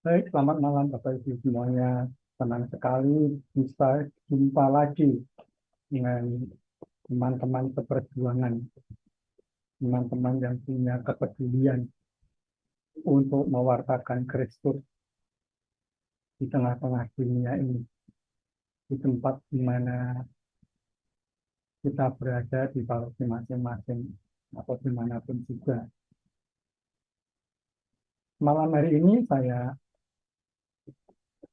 Baik, selamat malam Bapak Ibu semuanya. Senang sekali bisa jumpa lagi dengan teman-teman seperjuangan, teman-teman yang punya kepedulian untuk mewartakan Kristus di tengah-tengah dunia ini, di tempat di mana kita berada di paroki masing-masing atau dimanapun juga. Malam hari ini saya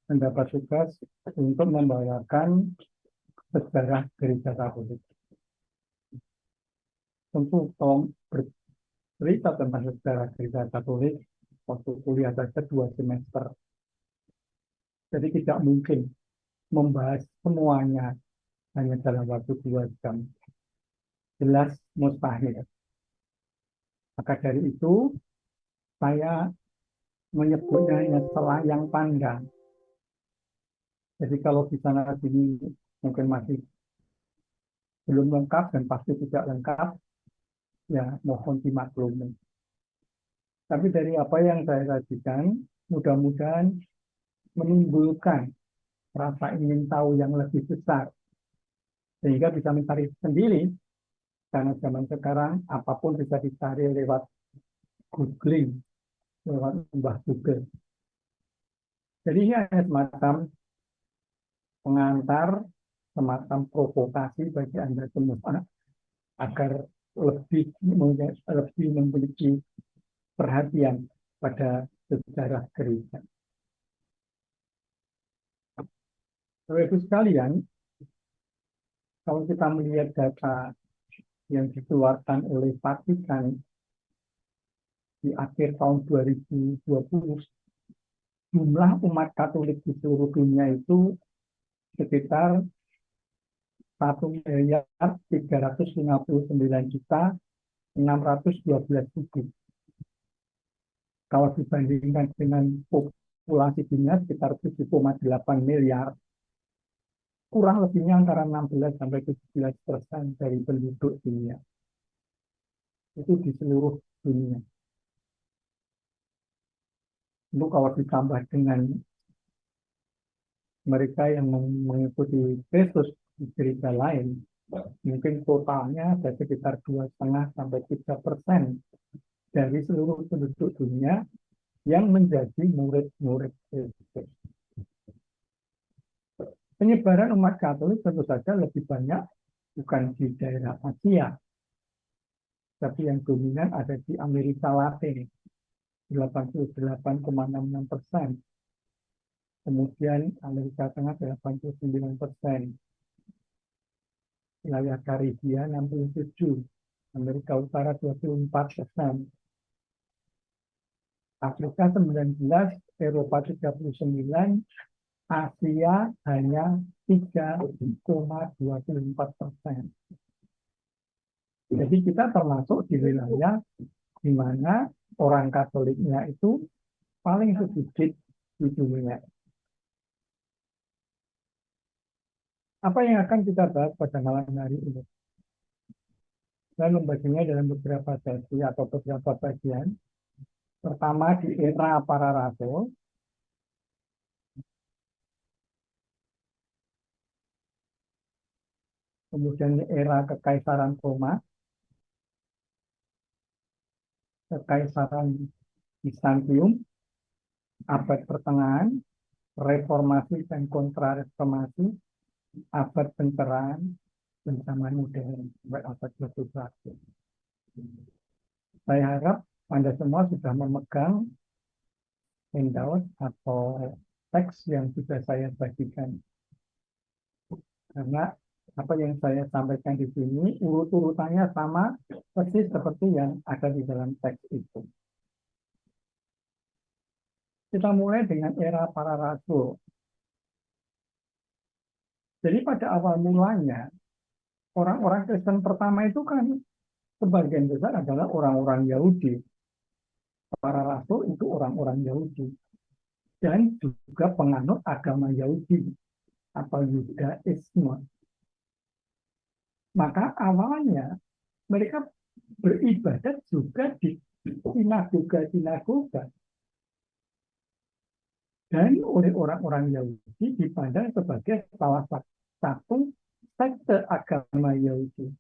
mendapat tugas untuk membawakan sejarah gereja Katolik. Tentu kalau bercerita tentang sejarah gereja Katolik waktu kuliah saja 2 semester. Jadi tidak mungkin membahas semuanya hanya dalam waktu 2 jam. Jelas mustahil. Maka dari itu saya menyebutnya hanya selayang pandang. Jadi kalau di sana sini mungkin masih belum lengkap dan pasti tidak lengkap, ya mohon dimaklumi. Tapi dari apa yang saya sajikan, mudah-mudahan menimbulkan rasa ingin tahu yang lebih besar sehingga bisa mencari sendiri karena zaman sekarang apapun bisa dicari lewat googling, lewat mbah Google. Jadi ini hanya semacam pengantar, semacam provokasi bagi Anda semua agar lebih memiliki perhatian pada sejarah gereja. Bapak Ibu sekalian, kalau kita melihat data yang dikeluarkan oleh Vatikan di akhir tahun 2020, jumlah umat Katolik di seluruh dunia itu sekitar 1.359.612.000. Kalau dibandingkan dengan populasi dunia sekitar 7,8 miliar, kurang lebihnya antara 16 sampai 17% dari penduduk dunia. Itu di seluruh dunia. Itu kalau ditambah dengan mereka yang mengikuti Kristus di gereja lain, mungkin totalnya ada sekitar 2,5 sampai 3% dari seluruh penduduk dunia yang menjadi murid-murid Kristus. Penyebaran umat Katolik tentu saja lebih banyak bukan di daerah Asia, tapi yang dominan ada di Amerika Latin, 88,66%. Kemudian Amerika Tengah 89%, wilayah Karibia 67%, Amerika Utara 24%, Afrika 19%, Eropa 39%, Asia hanya 3,24%. Jadi kita termasuk di wilayah di mana orang Katoliknya itu paling sedikit di dunia. Apa yang akan kita bahas pada malam hari ini? Saya membaginya dalam beberapa sesi atau beberapa bagian. Pertama di era para rasul, kemudian di era Kekaisaran Roma, Kekaisaran Bizantium, abad pertengahan, reformasi dan kontrareformasi, abad pencerahan, dan zaman modern, sampai abad 21. Saya harap Anda semua sudah memegang handout atau teks yang sudah saya bagikan. Karena apa yang saya sampaikan di sini urut-urutannya sama persis seperti yang ada di dalam teks itu. Kita mulai dengan era para rasul. Jadi pada awal mulanya orang-orang Kristen pertama itu kan sebagian besar adalah orang-orang Yahudi. Para rasul itu orang-orang Yahudi dan juga penganut agama Yahudi atau Yudaisme. Maka awalnya mereka beribadat juga di sinagoga-sinagoga. dan oleh orang-orang Yahudi dipandang sebagai salah satu sekte agama Yahudi.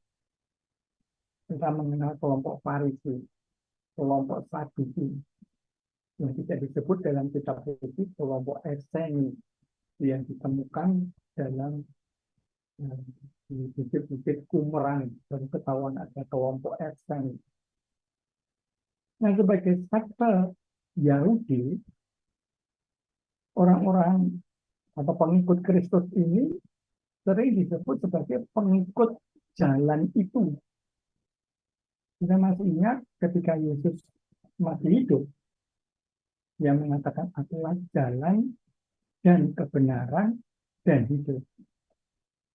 Kita mengenal kelompok Farisi, kelompok Saduki, yang tidak disebut dalam kitab suci kelompok Eseni yang ditemukan dalam di bukit-bukit Qumran, dan ketahuan ada kelompok Eseni. Nah, sebagai sekte Yahudi, orang-orang atau pengikut Kristus ini sering disebut sebagai pengikut jalan itu. Kita masih ingat ketika Yesus masih hidup, yang mengatakan akulah jalan dan kebenaran dan hidup.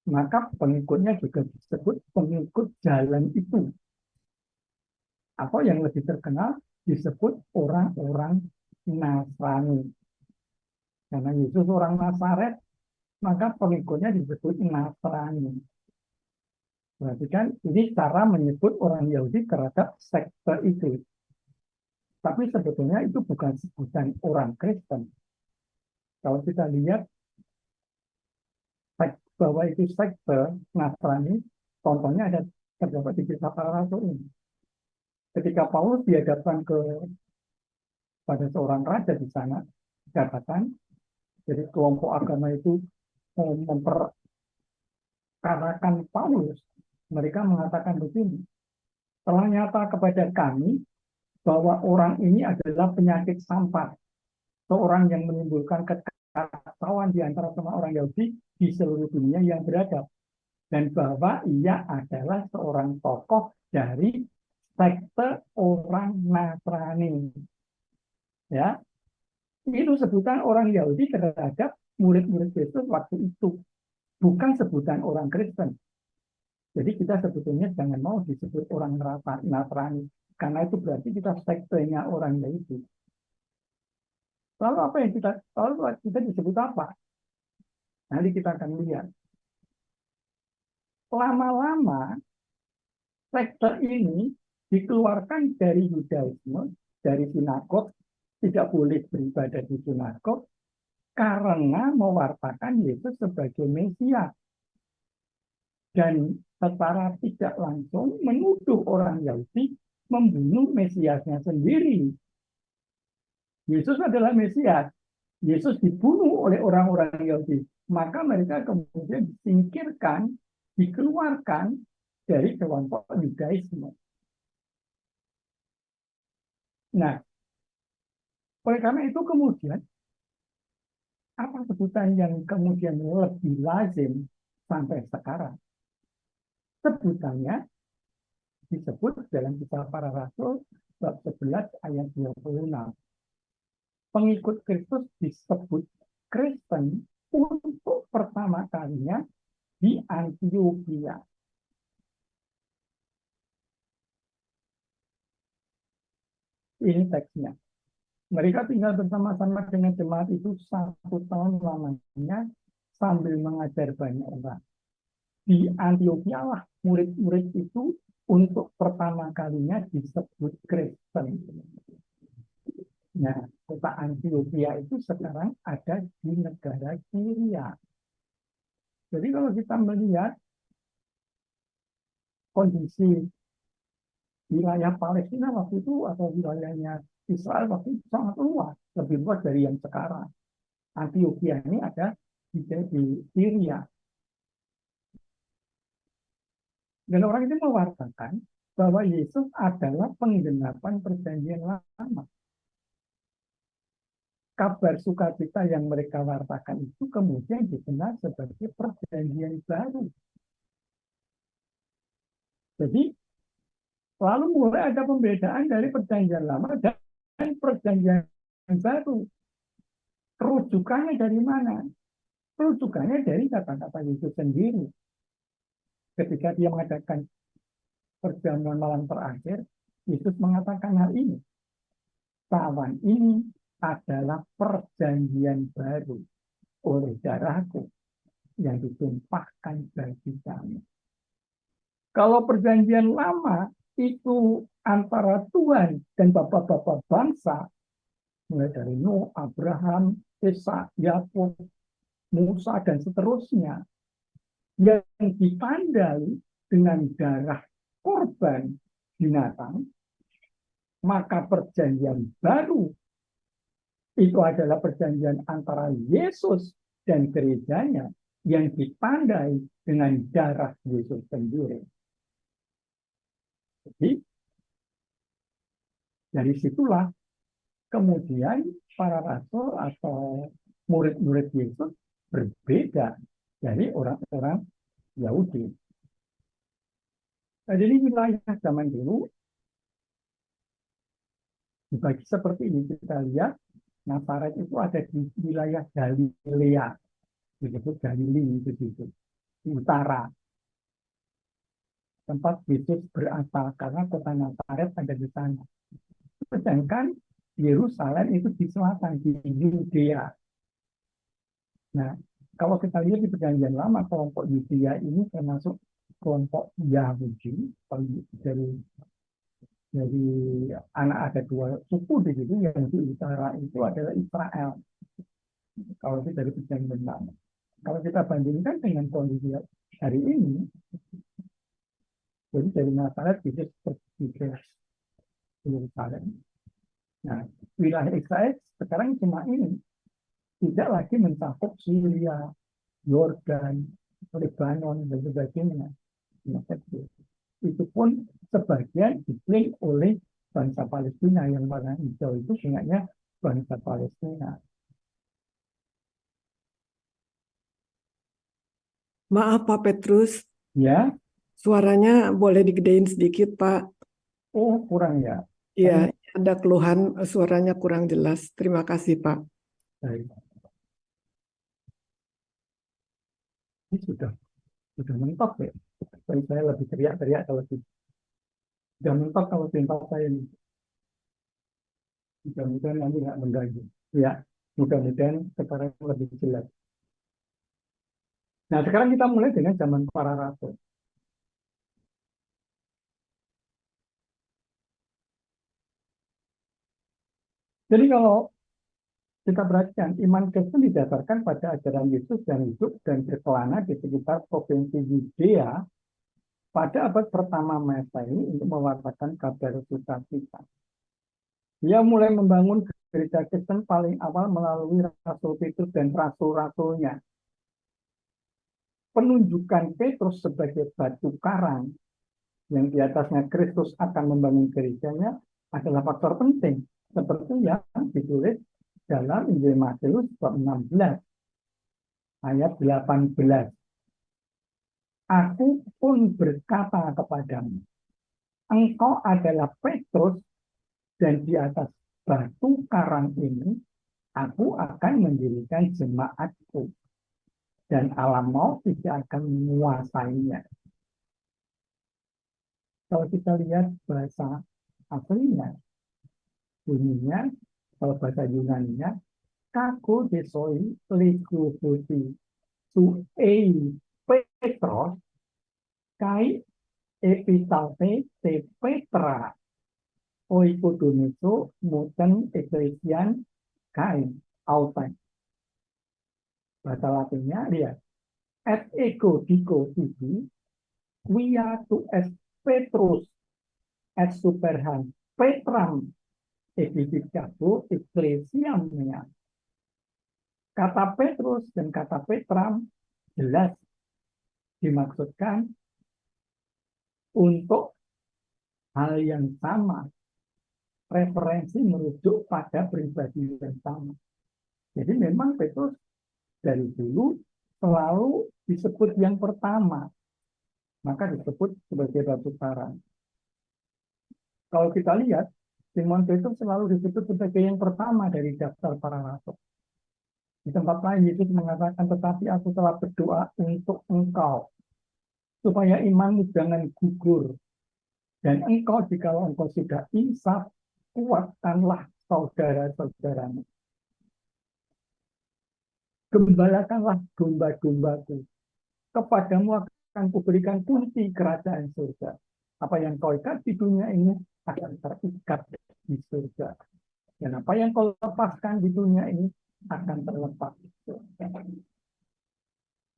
Maka pengikutnya juga disebut pengikut jalan itu. Atau yang lebih terkenal disebut orang-orang Nasrani. Karena Yesus orang Nazaret, maka pengikutnya disebut Nasrani. Berarti kan ini cara menyebut orang Yahudi terhadap sekte itu. Tapi sebetulnya itu bukan sebutan orang Kristen. Kalau kita lihat bahwa itu sekte Nasrani, contohnya ada terdapat di Kisah Para Rasul ini. Ketika Paulus dihadapkan pada seorang raja di sana, dikatakan, jadi kelompok agama itu memperkarakan Paulus. Mereka mengatakan begini, telah nyata kepada kami bahwa orang ini adalah penyakit sampar, seorang yang menimbulkan kekacauan di antara semua orang Yahudi di seluruh dunia yang beradab, dan bahwa ia adalah seorang tokoh dari sekte orang Nasrani. Ya, itu sebutan orang Yahudi terhadap murid-murid Kristus waktu itu, bukan sebutan orang Kristen. Jadi kita sebetulnya jangan mau disebut orang Nasrani, karena itu berarti kita sektenya orang Yahudi. Lalu apa yang kita disebut apa? Nanti kita akan lihat. Lama-lama sekte ini dikeluarkan dari Yudaisme, dari sinagog, tidak boleh beribadah di sinagog karena mewartakan Yesus sebagai Mesias. Dan secara tidak langsung menuduh orang Yahudi membunuh Mesiasnya sendiri. Yesus adalah Mesias. Yesus dibunuh oleh orang-orang Yahudi. Maka mereka kemudian disingkirkan, dikeluarkan dari kelompok Yudaisme. Nah, oleh karena itu kemudian, apa sebutan yang kemudian lebih lazim sampai sekarang? Sebutannya disebut dalam Kisah Para Rasul bab 11 ayat 26. Pengikut Kristus disebut Kristen untuk pertama kalinya di Antioquia. Ini teksnya. Mereka tinggal bersama-sama dengan jemaat itu 1 tahun lamanya sambil mengajar banyak orang. Di Antioquia lah murid-murid itu untuk pertama kalinya disebut Kristen. Nah, kota Antioquia itu sekarang ada di negara Syria. Jadi kalau kita melihat kondisi wilayah Palestina waktu itu atau wilayahnya Israel waktu itu sangat luas, lebih luas dari yang sekarang. Antioquia ini ada di Syria. Dan orang itu mewartakan bahwa Yesus adalah penggenapan perjanjian lama. Kabar sukacita yang mereka wartakan itu kemudian dikenal sebagai perjanjian baru. Jadi, lalu mulai ada pembedaan dari perjanjian lama dan perjanjian baru. Rujukannya dari mana? Rujukannya dari kata-kata Yesus sendiri. Ketika dia mengadakan perjamuan malam terakhir, Yesus mengatakan hal ini. Cawan ini adalah perjanjian baru oleh darahku yang ditumpahkan bagi kamu. Kalau perjanjian lama itu antara Tuhan dan bapak-bapak bangsa, mulai dari Nuh, Abraham, Ishak, Yakub, Musa, dan seterusnya yang ditandai dengan darah korban binatang, maka perjanjian baru itu adalah perjanjian antara Yesus dan gerejanya yang ditandai dengan darah Yesus sendiri. Jadi dari situlah kemudian para rasul atau murid-murid Yesus berbeda dari orang-orang Yahudi. Nah, jadi wilayah zaman dulu dibagi seperti ini. Kita lihat Nazaret itu ada di wilayah Galilea, disebut Galilea itu di utara tempat Yesus berasal karena kota Nazaret ada di sana. Sedangkan Yerusalem itu di selatan di Yudea. Nah, kalau kita lihat di perjanjian lama kelompok Yudea ini termasuk kelompok Yahudi dari anak ada dua suku di situ, yang di utara itu adalah Israel. Kalau itu dari perjanjian lama. Kalau kita bandingkan dengan kondisi hari ini, jadi dari Nazaret bisa seperti ke Yerusalem. Nah, wilayah Israel sekarang cuma ini, tidak lagi mencakup Syria, Yordan, Lebanon, dan sebagainya. Itu pun sebagian diklaim oleh bangsa Palestina, yang warna hijau itu punyanya bangsa Palestina. Maaf Pak Petrus, Ya, suaranya boleh digedein sedikit Pak. oh kurang ya. Iya, ada keluhan suaranya kurang jelas. Terima kasih Pak. Baik. Ini sudah mentok ya. Saya lebih teriak-teriak kalau sudah mentok kalau tempat saya ini. Mudah-mudahan nanti nggak mengganggu. Ya, mudah-mudahan sekarang lebih jelas. Nah, sekarang kita mulai dengan zaman para rasul. Jadi kalau kita perhatikan, iman Kristen didasarkan pada ajaran Yesus yang hidup dan berkelana di sekitar provinsi Yudea pada abad pertama Masehi untuk mewartakan kabar sukacita. Dia mulai membangun gereja Kristen paling awal melalui Rasul Petrus dan rasul-rasulnya. Penunjukan Petrus sebagai batu karang yang di atasnya Kristus akan membangun gerejanya adalah faktor penting, seperti yang ditulis dalam Injil Matius bab 16 ayat 18. Aku pun berkata kepadamu, engkau adalah Petrus, dan di atas batu karang ini aku akan mendirikan jemaatku, dan alam maut tidak akan menguasainya. Kalau kita lihat bahasa aslinya, bunyinya, kalau bahasa Yunaninya, kaku desoi likubuti su ei Petros kai epitalpe te Petra oikudumisu muten eklesian kai autai. Bahasa Latinnya lihat, et ego dico tibi quia tu es Petrus et superhan Petram edificatur ecclesiam mea. Kata Petrus dan kata Petram jelas dimaksudkan untuk hal yang sama, referensi merujuk pada pribadi yang sama. Jadi memang Petrus dari dulu selalu disebut yang pertama, maka disebut sebagai batu karang. Kalau kita lihat, Simon Petrus selalu disebut sebagai yang pertama dari daftar para rasul. Di tempat lain Yesus mengatakan, tetapi aku telah berdoa untuk engkau, supaya imanmu jangan gugur. Dan engkau, jikalau engkau sudah insaf, kuatkanlah saudara-saudaramu. Gembalakanlah domba-dombaku. Kepadamu akan kuberikan kunci kerajaan surga. Apa yang kau ikat di dunia ini akan terikat di surga. Dan apa yang kau lepaskan di dunia ini akan terlepas.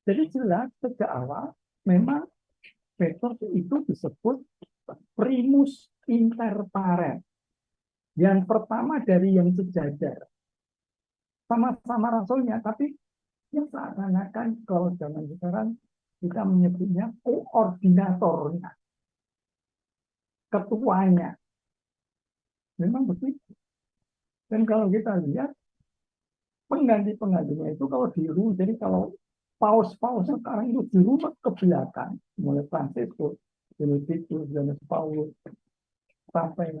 Jadi jelas sejak awal memang Petrus itu disebut primus inter pares. Yang pertama dari yang sejajar. Sama-sama rasulnya, tapi yang seakan-akan kalau zaman sekarang kita menyebutnya koordinatornya, ketuanya. Memang begitu. Dan kalau kita lihat pengganti-penggantinya itu kalau dirunut, jadi kalau paus-paus sekarang itu dirunut ke belakang, mulai Fransiskus, Benediktus, Yohanes Paulus, sampai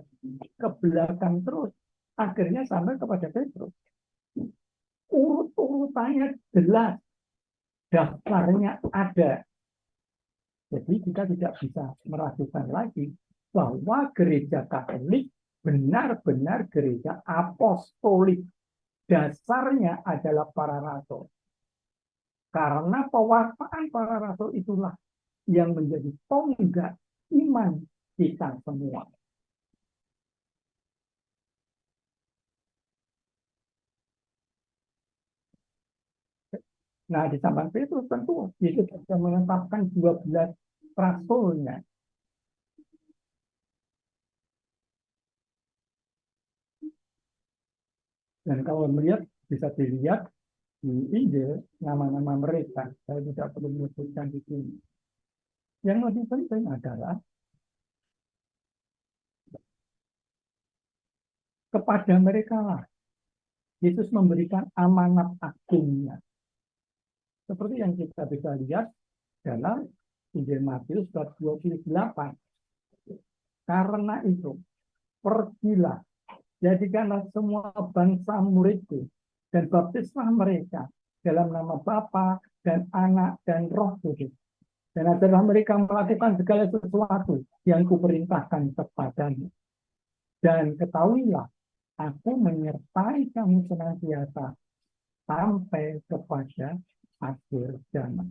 ke belakang terus, akhirnya sampai kepada Petrus. Urut-urutannya jelas, daftarnya ada. Jadi kita tidak bisa meragukan lagi bahwa gereja Katolik benar-benar gereja apostolik. Dasarnya adalah para rasul. Karena pewartaan para rasul itulah yang menjadi tonggak iman kita semua. Nah, di zaman Petrus tentu Yesus sudah menetapkan 12 rasulnya. Dan kalau melihat, bisa dilihat di Injil nama-nama mereka. Saya tidak perlu menyebutkan di sini. Yang lebih penting adalah kepada mereka lah Yesus memberikan amanat agungnya. Seperti yang kita bisa lihat dalam Injil Matius bab 28. Karena itu, pergilah, jadikanlah semua bangsa muridku, dan baptislah mereka dalam nama Bapa dan Anak dan Roh Kudus. Dan ajarlah mereka melakukan segala sesuatu yang kuperintahkan kepadamu. Dan ketahuilah, aku menyertai kamu senantiasa sampai kepada akhir zaman.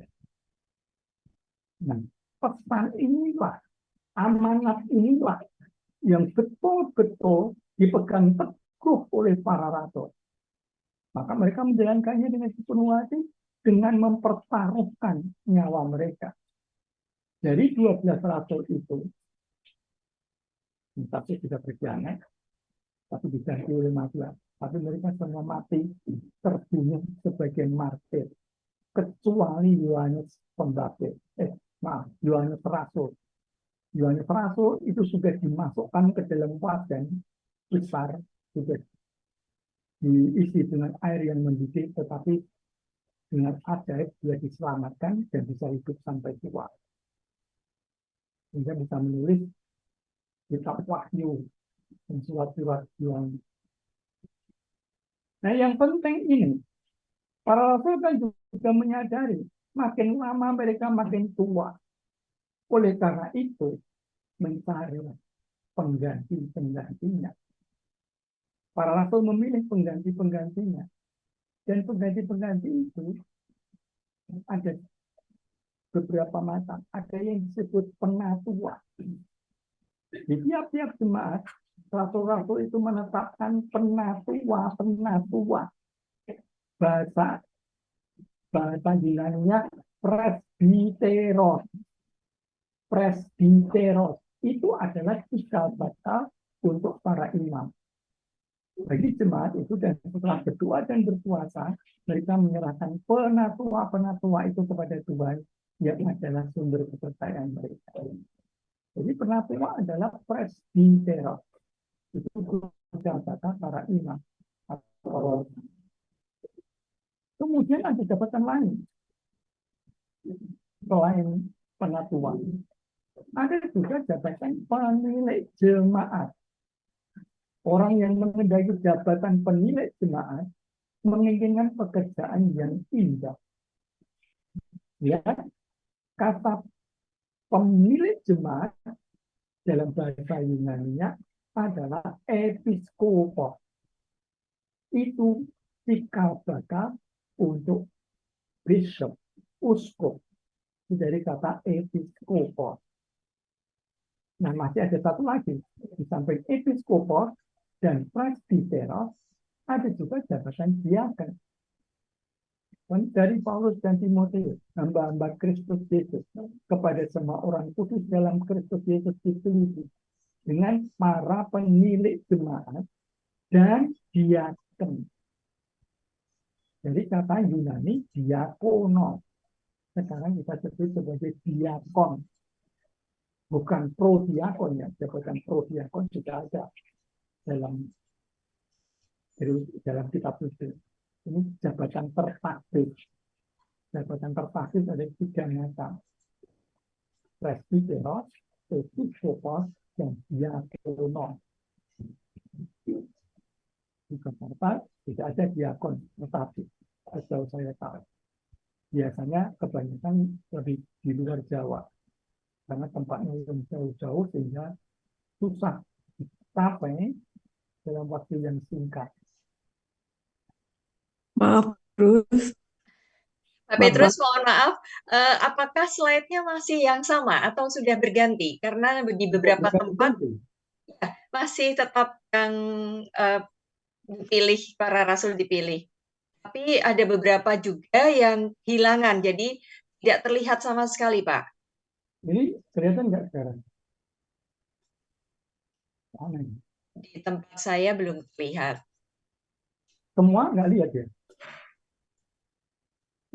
Nah, pesan inilah, amanat inilah yang betul-betul dipegang teguh oleh para rasul. Maka mereka menjalankannya dengan sepenuh hati, dengan mempertaruhkan nyawa mereka. Dari 12 rasul itu, tapi tidak berkhianat, tapi diganti oleh 15. Tapi mereka semua mati, terbunuh sebagai martir. Kecuali Yohanes Pembaptis. Yohanes Rasul. Yohanes Rasul itu sudah dimasukkan ke dalam wajan besar, sudah diisi dengan air yang mendidih, tetapi dengan ajaib dia diselamatkan dan bisa hidup sampai tua. Sehingga bisa menulis kitab Wahyu dan surat-surat yang. Nah, yang penting ini, para rasul kan juga menyadari makin lama mereka makin tua. Oleh karena itu, mencari pengganti-penggantinya. Para rasul memilih pengganti-penggantinya. Dan pengganti-pengganti itu ada beberapa macam. Ada yang disebut penatua. Di tiap-tiap jemaat, rasul-rasul itu menetapkan penatua. Bahasa Yunani-nya presbiteros. Presbiteros itu adalah cikal bakal untuk para imam. Bagi jemaat itu, dan setelah berdoa dan berpuasa, mereka menyerahkan penatua itu kepada Tuhan yang adalah sumber kepercayaan mereka. Jadi penatua adalah presbiteros. Itu jabatan para imam. Kemudian ada jabatan lain selain penatua. Ada juga jabatan penilik jemaat. Orang yang mengendaki jabatan penilik jemaat menginginkan pekerjaan yang indah. Ya, kata pemilik jemaat dalam bahasa Yunani-nya adalah episkopos. Itu cikal bakal untuk bishop, uskup. Dari kata episkopos. Nah, masih ada satu lagi. Di samping episkopos dan presbiteros, ada juga jabatan diaken. dari Paulus dan Timotius, hamba-hamba Kristus Yesus, kepada semua orang kudus dalam Kristus Yesus di Filipi, dengan para pemilik jemaat dan diaken. Jadi kata Yunani diakono. Sekarang kita sebut sebagai diakon. Bukan prodiakon ya. Jabatan prodiakon sudah ada dalam kitab suci. Ini jabatan tertakdir. Jabatan tertakdir ada 3 macam. Presbiteros, episkopos, dan diakono. Di Jakarta tidak ada diakon, tetapi sejauh saya tahu. Biasanya kebanyakan lebih di luar Jawa. Karena tempatnya yang jauh-jauh sehingga susah dicapai dalam waktu yang singkat. Maaf, terus Pak Bapak. Petrus, mohon maaf, apakah slide-nya masih yang sama atau sudah berganti? Karena di beberapa tempat ya, masih tetap yang dipilih, para rasul dipilih. Tapi ada beberapa juga yang hilangan, jadi tidak terlihat sama sekali, Pak. Ini kelihatan nggak sekarang? Aneh. Di tempat saya belum terlihat. Semua nggak lihat ya?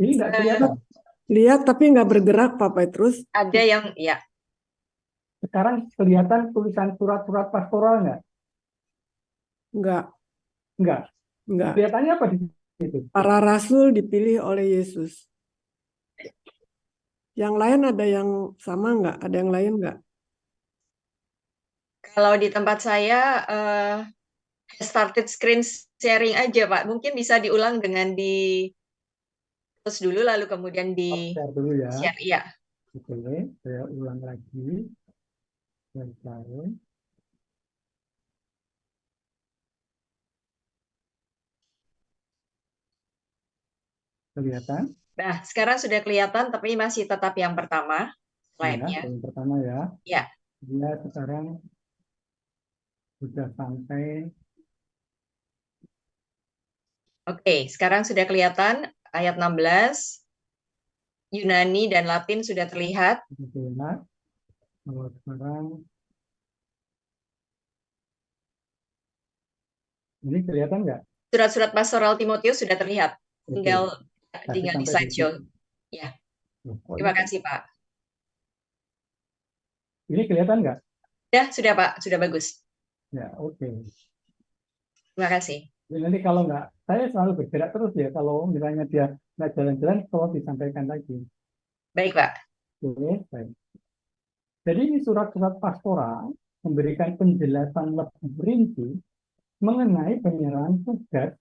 Ini nggak kelihatan. Lihat tapi nggak bergerak Pak Petrus. Ada yang, ya. Sekarang kelihatan tulisan surat-surat pastoral nggak? Nggak. Nggak. Nggak. Kelihatannya apa di situ? Para rasul dipilih oleh Yesus. Yang lain ada yang sama nggak? Ada yang lain nggak? Kalau di tempat saya, started screen sharing aja, Pak. Mungkin bisa diulang dengan di terus dulu, lalu kemudian di Share dulu ya. share. Iya. Oke, saya ulang lagi. Share. Kelihatan? Nah, sekarang sudah kelihatan, tapi masih tetap yang pertama slide-nya. Yang pertama ya. Ya. Dia sekarang sudah sampai. Oke, sekarang sudah kelihatan ayat 16. Yunani dan Latin sudah terlihat. Kalau sekarang ini kelihatan nggak? Surat-surat pastoral Timotius sudah terlihat. Tinggal di slideshow. Ya. Terima kasih, Pak. Ini kelihatan nggak? Ya, sudah, Pak. Sudah bagus. Ya, oke. Terima kasih. Jadi nanti kalau nggak, saya selalu bergerak terus ya. Kalau misalnya dia nggak jalan-jalan, tolong disampaikan lagi. Baik, Pak. Oke, baik. Jadi ini surat-surat pastoral memberikan penjelasan lebih rinci mengenai penyerahan tugas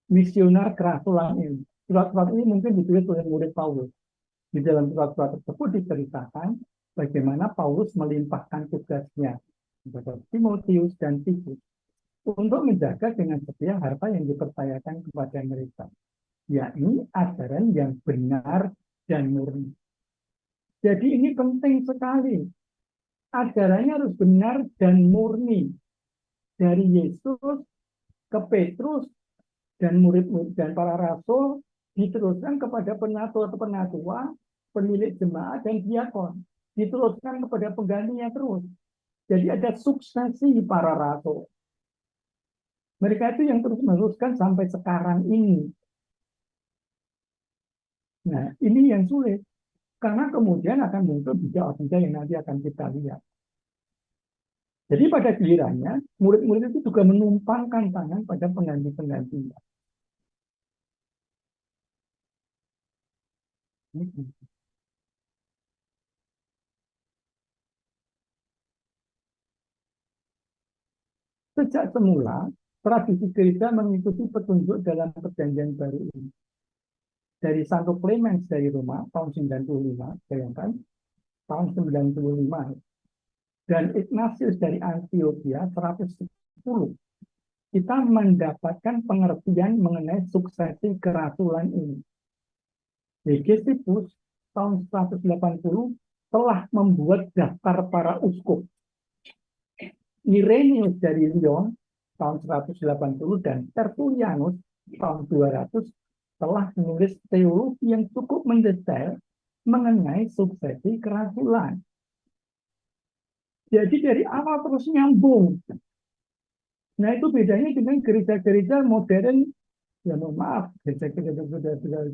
misioner kerasulan ini. Surat-surat ini mungkin ditulis oleh murid Paulus. Di dalam surat-surat tersebut diceritakan bagaimana Paulus melimpahkan tugasnya kepada Timotius dan Titus untuk menjaga dengan setia harta yang dipercayakan kepada mereka, yakni ajaran yang benar dan murni. Jadi ini penting sekali. Ajarannya harus benar dan murni. Dari Yesus ke Petrus dan murid-murid dan para rasul diteruskan kepada penatua, pemilik jemaat dan diakon. Diteruskan kepada penggantinya terus. Jadi ada suksesi para rasul. Mereka itu yang terus meneruskan sampai sekarang ini. Nah, ini yang sulit. Karena kemudian akan muncul bijak-bijak yang nanti akan kita lihat. Jadi pada gilirannya, murid-murid itu juga menumpangkan tangan pada pengganti-penggantinya. Sejak semula, tradisi gereja mengikuti petunjuk dalam perjanjian baru ini. Dari Santo Clemens dari Roma tahun 95, bayangkan, tahun 95. Dan Ignatius dari Antioquia 110. Kita mendapatkan pengertian mengenai suksesi kerasulan ini. Hegesippus tahun 180 telah membuat daftar para uskup. Irenaeus dari Lyon tahun 180 dan Tertullianus tahun 200 telah menulis teologi yang cukup mendetail mengenai suksesi kerasulan. Jadi dari awal terus nyambung. Nah itu bedanya dengan gereja-gereja modern, ya mohon maaf, gereja-gereja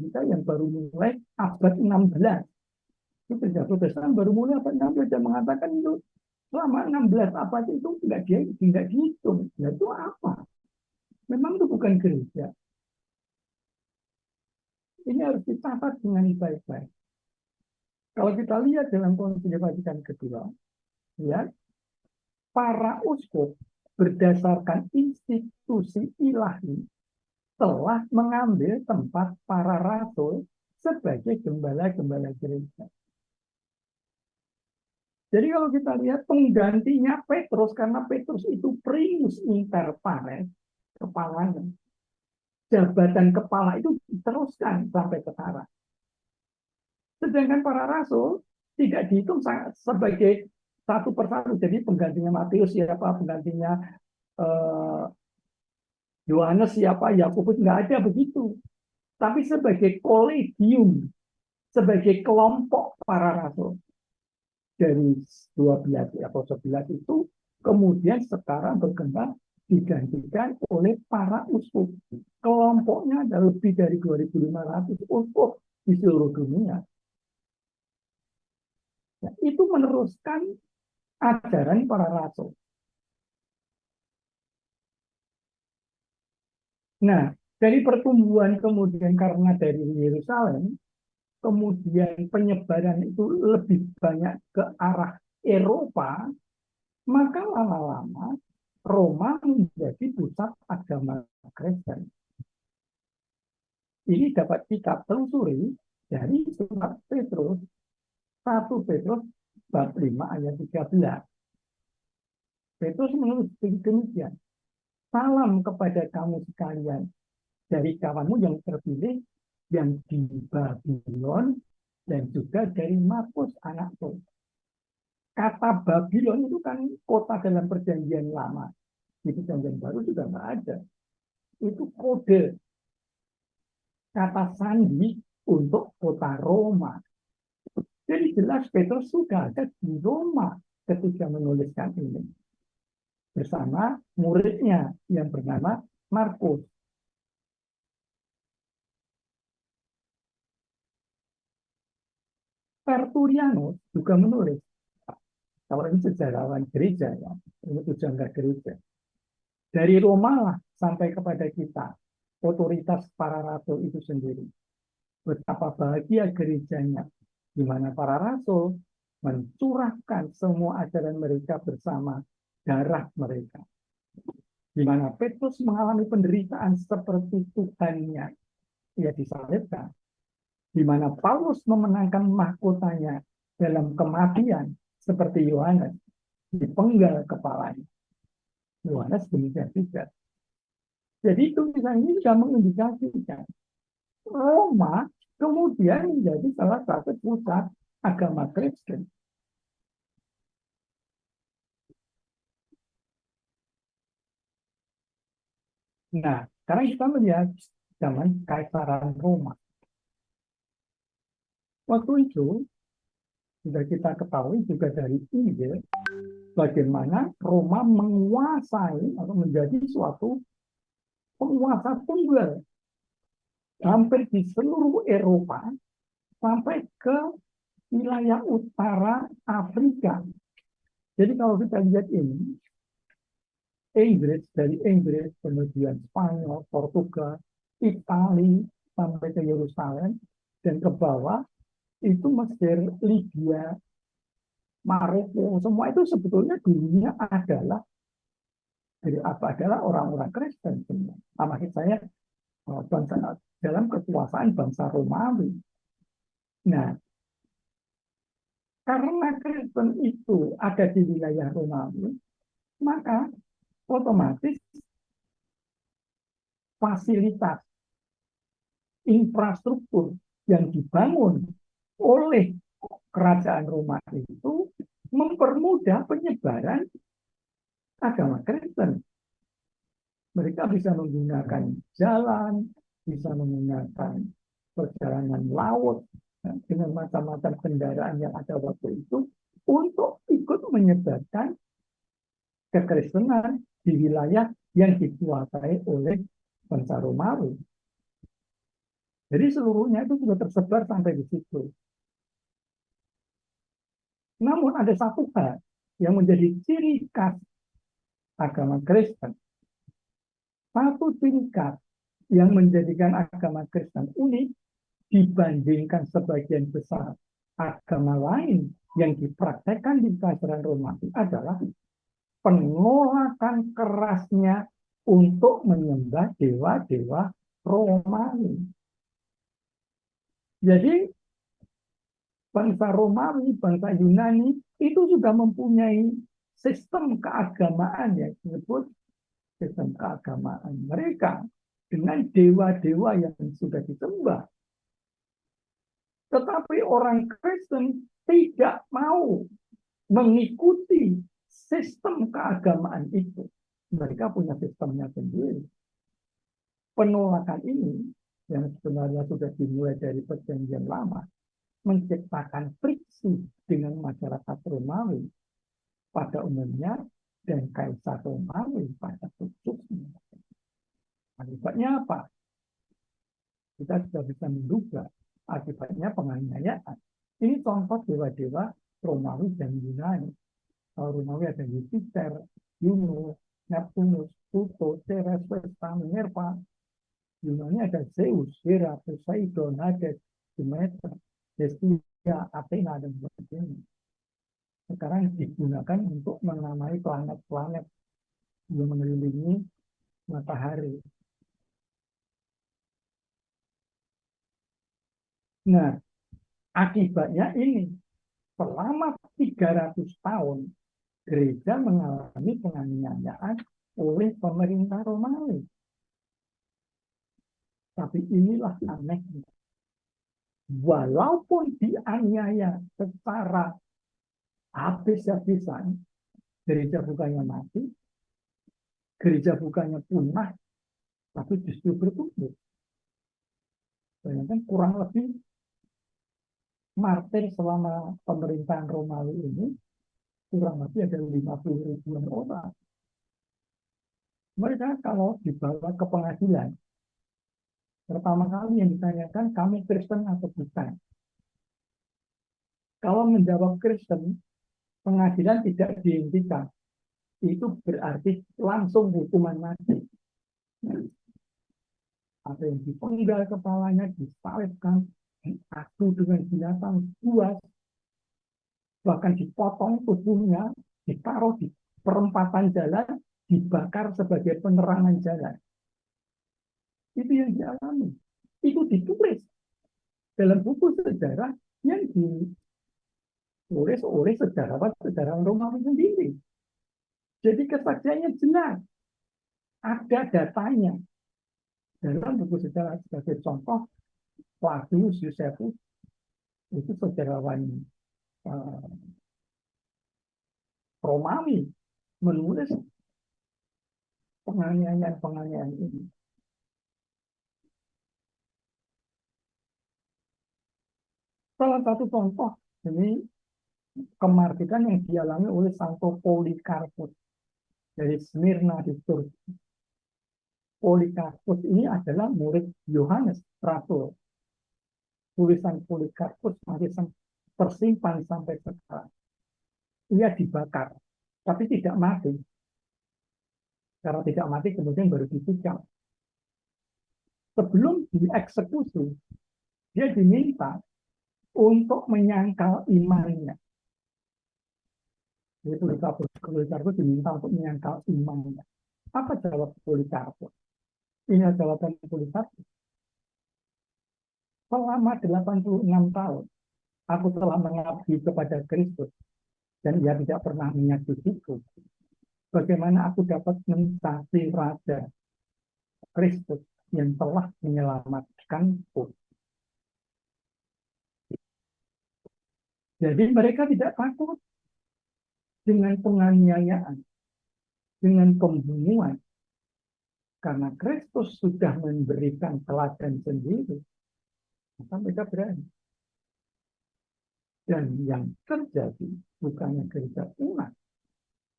kita yang baru mulai abad 16. Itu gereja Protestan baru mulai abad 16 dan mengatakan itu selama 16 abad itu tidak dihitung. Nah itu apa? Memang itu bukan gereja. Ini harus dicatat dengan baik-baik. Kalau kita lihat dalam Konsili Vatikan kedua, ya, para uskup berdasarkan institusi ilahi telah mengambil tempat para rasul sebagai gembala-gembala gereja. Jadi kalau kita lihat penggantinya Petrus, karena Petrus itu primus inter pares, kepalanya. Jabatan kepala itu diteruskan sampai sekarang. Sedangkan para rasul tidak dihitung sebagai satu persatu. Jadi penggantinya Matius siapa, penggantinya Yohanes siapa, Yakobus, nggak ada begitu. Tapi sebagai kolegium, sebagai kelompok para rasul. Dari 12 atau 11 itu kemudian sekarang berkembang digantikan oleh para uskup. Kelompoknya ada lebih dari 2.500 uskup di seluruh dunia. Nah, itu meneruskan ajaran para rasul. Nah, dari pertumbuhan kemudian karena dari Yerusalem, kemudian penyebaran itu lebih banyak ke arah Eropa, maka lama-lama Roma menjadi pusat agama Kristen. Ini dapat kita telusuri dari surat Petrus, 1 Petrus bab 5 ayat 13. Petrus menulis demikian, salam kepada kamu sekalian dari kawanmu yang terpilih yang di Babylon dan juga dari Markus anakku. Kata Babylon itu kan kota dalam perjanjian lama. Di perjanjian baru juga nggak ada. Itu kode kata sandi untuk kota Roma. Jadi jelas Petrus sudah ada di Roma ketika menuliskan ini. Bersama muridnya yang bernama Markus. Tertullianus juga menulis. Kalau ini sejarawan gereja ya, ini pujangga gereja. Dari Roma lah sampai kepada kita, otoritas para rasul itu sendiri. Betapa bahagia gerejanya, di mana para rasul mencurahkan semua ajaran mereka bersama darah mereka. Di mana Petrus mengalami penderitaan seperti Tuhannya, ia disalibkan. Di mana Paulus memenangkan mahkotanya dalam kematian seperti Yohanes, dipenggal kepalanya. Yohanes demikian juga. Jadi tulisan ini sudah mengindikasikan Roma kemudian menjadi salah satu pusat agama Kristen. Nah, sekarang kita melihat zaman Kaisaran Roma. Waktu itu sudah kita ketahui juga dari Injil bagaimana Roma menguasai atau menjadi suatu penguasa tunggal hampir di seluruh Eropa sampai ke wilayah utara Afrika. Jadi kalau kita lihat ini, dari Inggris, kemudian Spanyol, Portugal, Italia, sampai ke Yerusalem, dan ke bawah, itu Mesir, Libya, Maroko, semua itu sebetulnya dulunya adalah orang-orang Kristen semua. Nah, maksud saya bangsa dalam kekuasaan bangsa Romawi. Nah, karena Kristen itu ada di wilayah Romawi, maka otomatis fasilitas infrastruktur yang dibangun oleh kerajaan Roma itu mempermudah penyebaran agama Kristen. Mereka bisa menggunakan jalan, bisa menggunakan perjalanan laut, dengan macam-macam kendaraan yang ada waktu itu, untuk ikut menyebarkan kekristenan di wilayah yang dikuasai oleh bangsa Romawi. Jadi seluruhnya itu sudah tersebar sampai di situ. Namun ada satu hal yang menjadi ciri khas agama Kristen. Satu ciri khas yang menjadikan agama Kristen unik dibandingkan sebagian besar agama lain yang dipraktekkan di kerajaan Romawi adalah penolakan kerasnya untuk menyembah dewa-dewa Romawi. Jadi bangsa Romawi, bangsa Yunani itu sudah mempunyai sistem keagamaan yang disebut sistem keagamaan mereka dengan dewa-dewa yang sudah disembah. Tetapi orang Kristen tidak mau mengikuti sistem keagamaan itu. Mereka punya sistemnya sendiri. Penolakan ini yang sebenarnya sudah dimulai dari Perjanjian Lama menciptakan friksi dengan masyarakat Romawi pada umumnya dan Kaisar Romawi pada khususnya. Akibatnya apa? Kita sudah bisa menduga akibatnya penganiayaan. Ini contoh dewa-dewa Romawi dan Yunani. Kalau Romawi ada Jupiter, Juno, Neptunus, Pluto, Ceres, Vesta, Minerva. Yunani ada Zeus, Hera, Poseidon, Hades, Demeter, Hestia, Athena, dan sebagainya. Sekarang digunakan untuk menamai planet-planet yang mengelilingi matahari. Nah, akibatnya ini, selama 300 tahun, gereja mengalami penganiayaan oleh pemerintah Romawi. Tapi inilah anehnya. Walaupun dianiaya secara habis-habisan, gereja bukannya mati, gereja bukannya punah, tapi justru bertumbuh. Bayangkan kurang lebih martir selama pemerintahan Romawi ini kurang lebih ada 50 ribuan orang. Mereka kalau dibawa ke pengadilan, pertama kali yang ditanyakan, kamu Kristen atau bukan? Kalau menjawab Kristen, pengadilan tidak dihentikan. Itu berarti langsung hukuman mati. Ada yang dipenggal kepalanya, disalibkan, diadu dengan binatang buas, bahkan dipotong tubuhnya, ditaruh di perempatan jalan, dibakar sebagai penerangan jalan. Itu yang dialami. Itu ditulis dalam buku sejarah yang ditulis oleh sejarawan Romawi sendiri. Jadi kesaksiannya jelas. Ada datanya. Dalam buku sejarah sebagai contoh, Flavius Josephus itu sejarawan Romawi menulis penganiayaan ini. Salah satu contoh ini kemardikan yang dialami oleh Santo Polikarpus dari Smyrna di Turki. Polikarpus ini adalah murid Yohanes Rasul. Tulisan Polikarpus masih tersimpan sampai sekarang. Ia dibakar, tapi tidak mati. Karena tidak mati kemudian baru dipijak. Sebelum dieksekusi, dia diminta untuk menyangkal imannya. Jadi Polikarpus diminta untuk menyangkal imannya. Apa jawab Polikarpus? Ini jawaban Polikarpus. Selama 86 tahun, aku telah mengabdi kepada Kristus, dan ia tidak pernah menyakitiku. Bagaimana aku dapat mencari Raja Kristus yang telah menyelamatkanku? Jadi mereka tidak takut dengan penganiayaan, dengan pembunuhan. Karena Kristus sudah memberikan teladan sendiri, maka mereka berani. Dan yang terjadi bukannya gereja punah,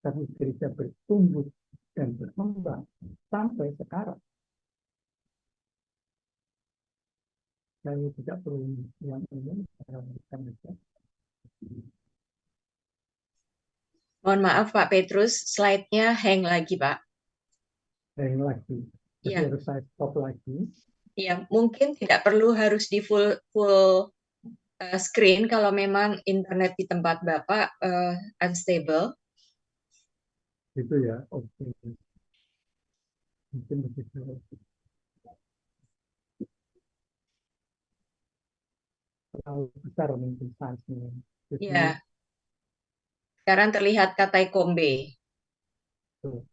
tapi gereja bertumbuh dan berkembang sampai sekarang. Saya tidak perlu yang ini, saya akan saja. Mohon maaf Pak Petrus, slide-nya hang lagi Pak. Saya lagi, jadi Ya, harus saya stop lagi. ya mungkin tidak perlu harus di full screen kalau memang internet di tempat Bapak unstable. Gitu ya, oke. Mungkin begitu. Terlalu besar mungkin size-nya. Jadi, Ya, sekarang terlihat kata kombe. tuh,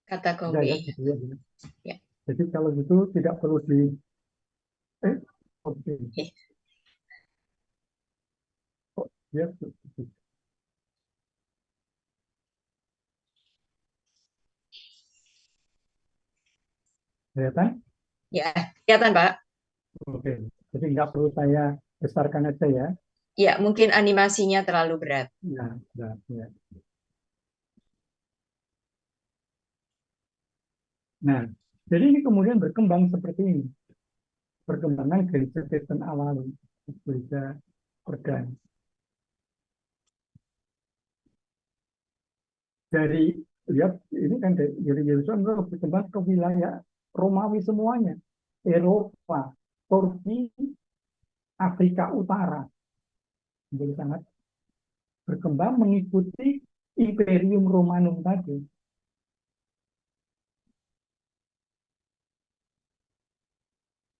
Kata ya, kombe. ya, gitu ya. Ya. Jadi kalau gitu tidak perlu di, oke. Oke. Oh, ya, gitu. Kelihatan? Ya, kelihatan Pak. Oke. Jadi nggak perlu saya besarkan aja ya. Ya, mungkin animasinya terlalu berat. Ya, ya, ya. Nah, jadi ini kemudian berkembang seperti ini. Perkembangan gereja Kristen awal, gereja perdana. Dari, lihat, ini kan dari Yerusalem berkembang ke wilayah Romawi semuanya. Eropa, Turki, Afrika Utara. Jadi sangat berkembang mengikuti Imperium Romanum tadi.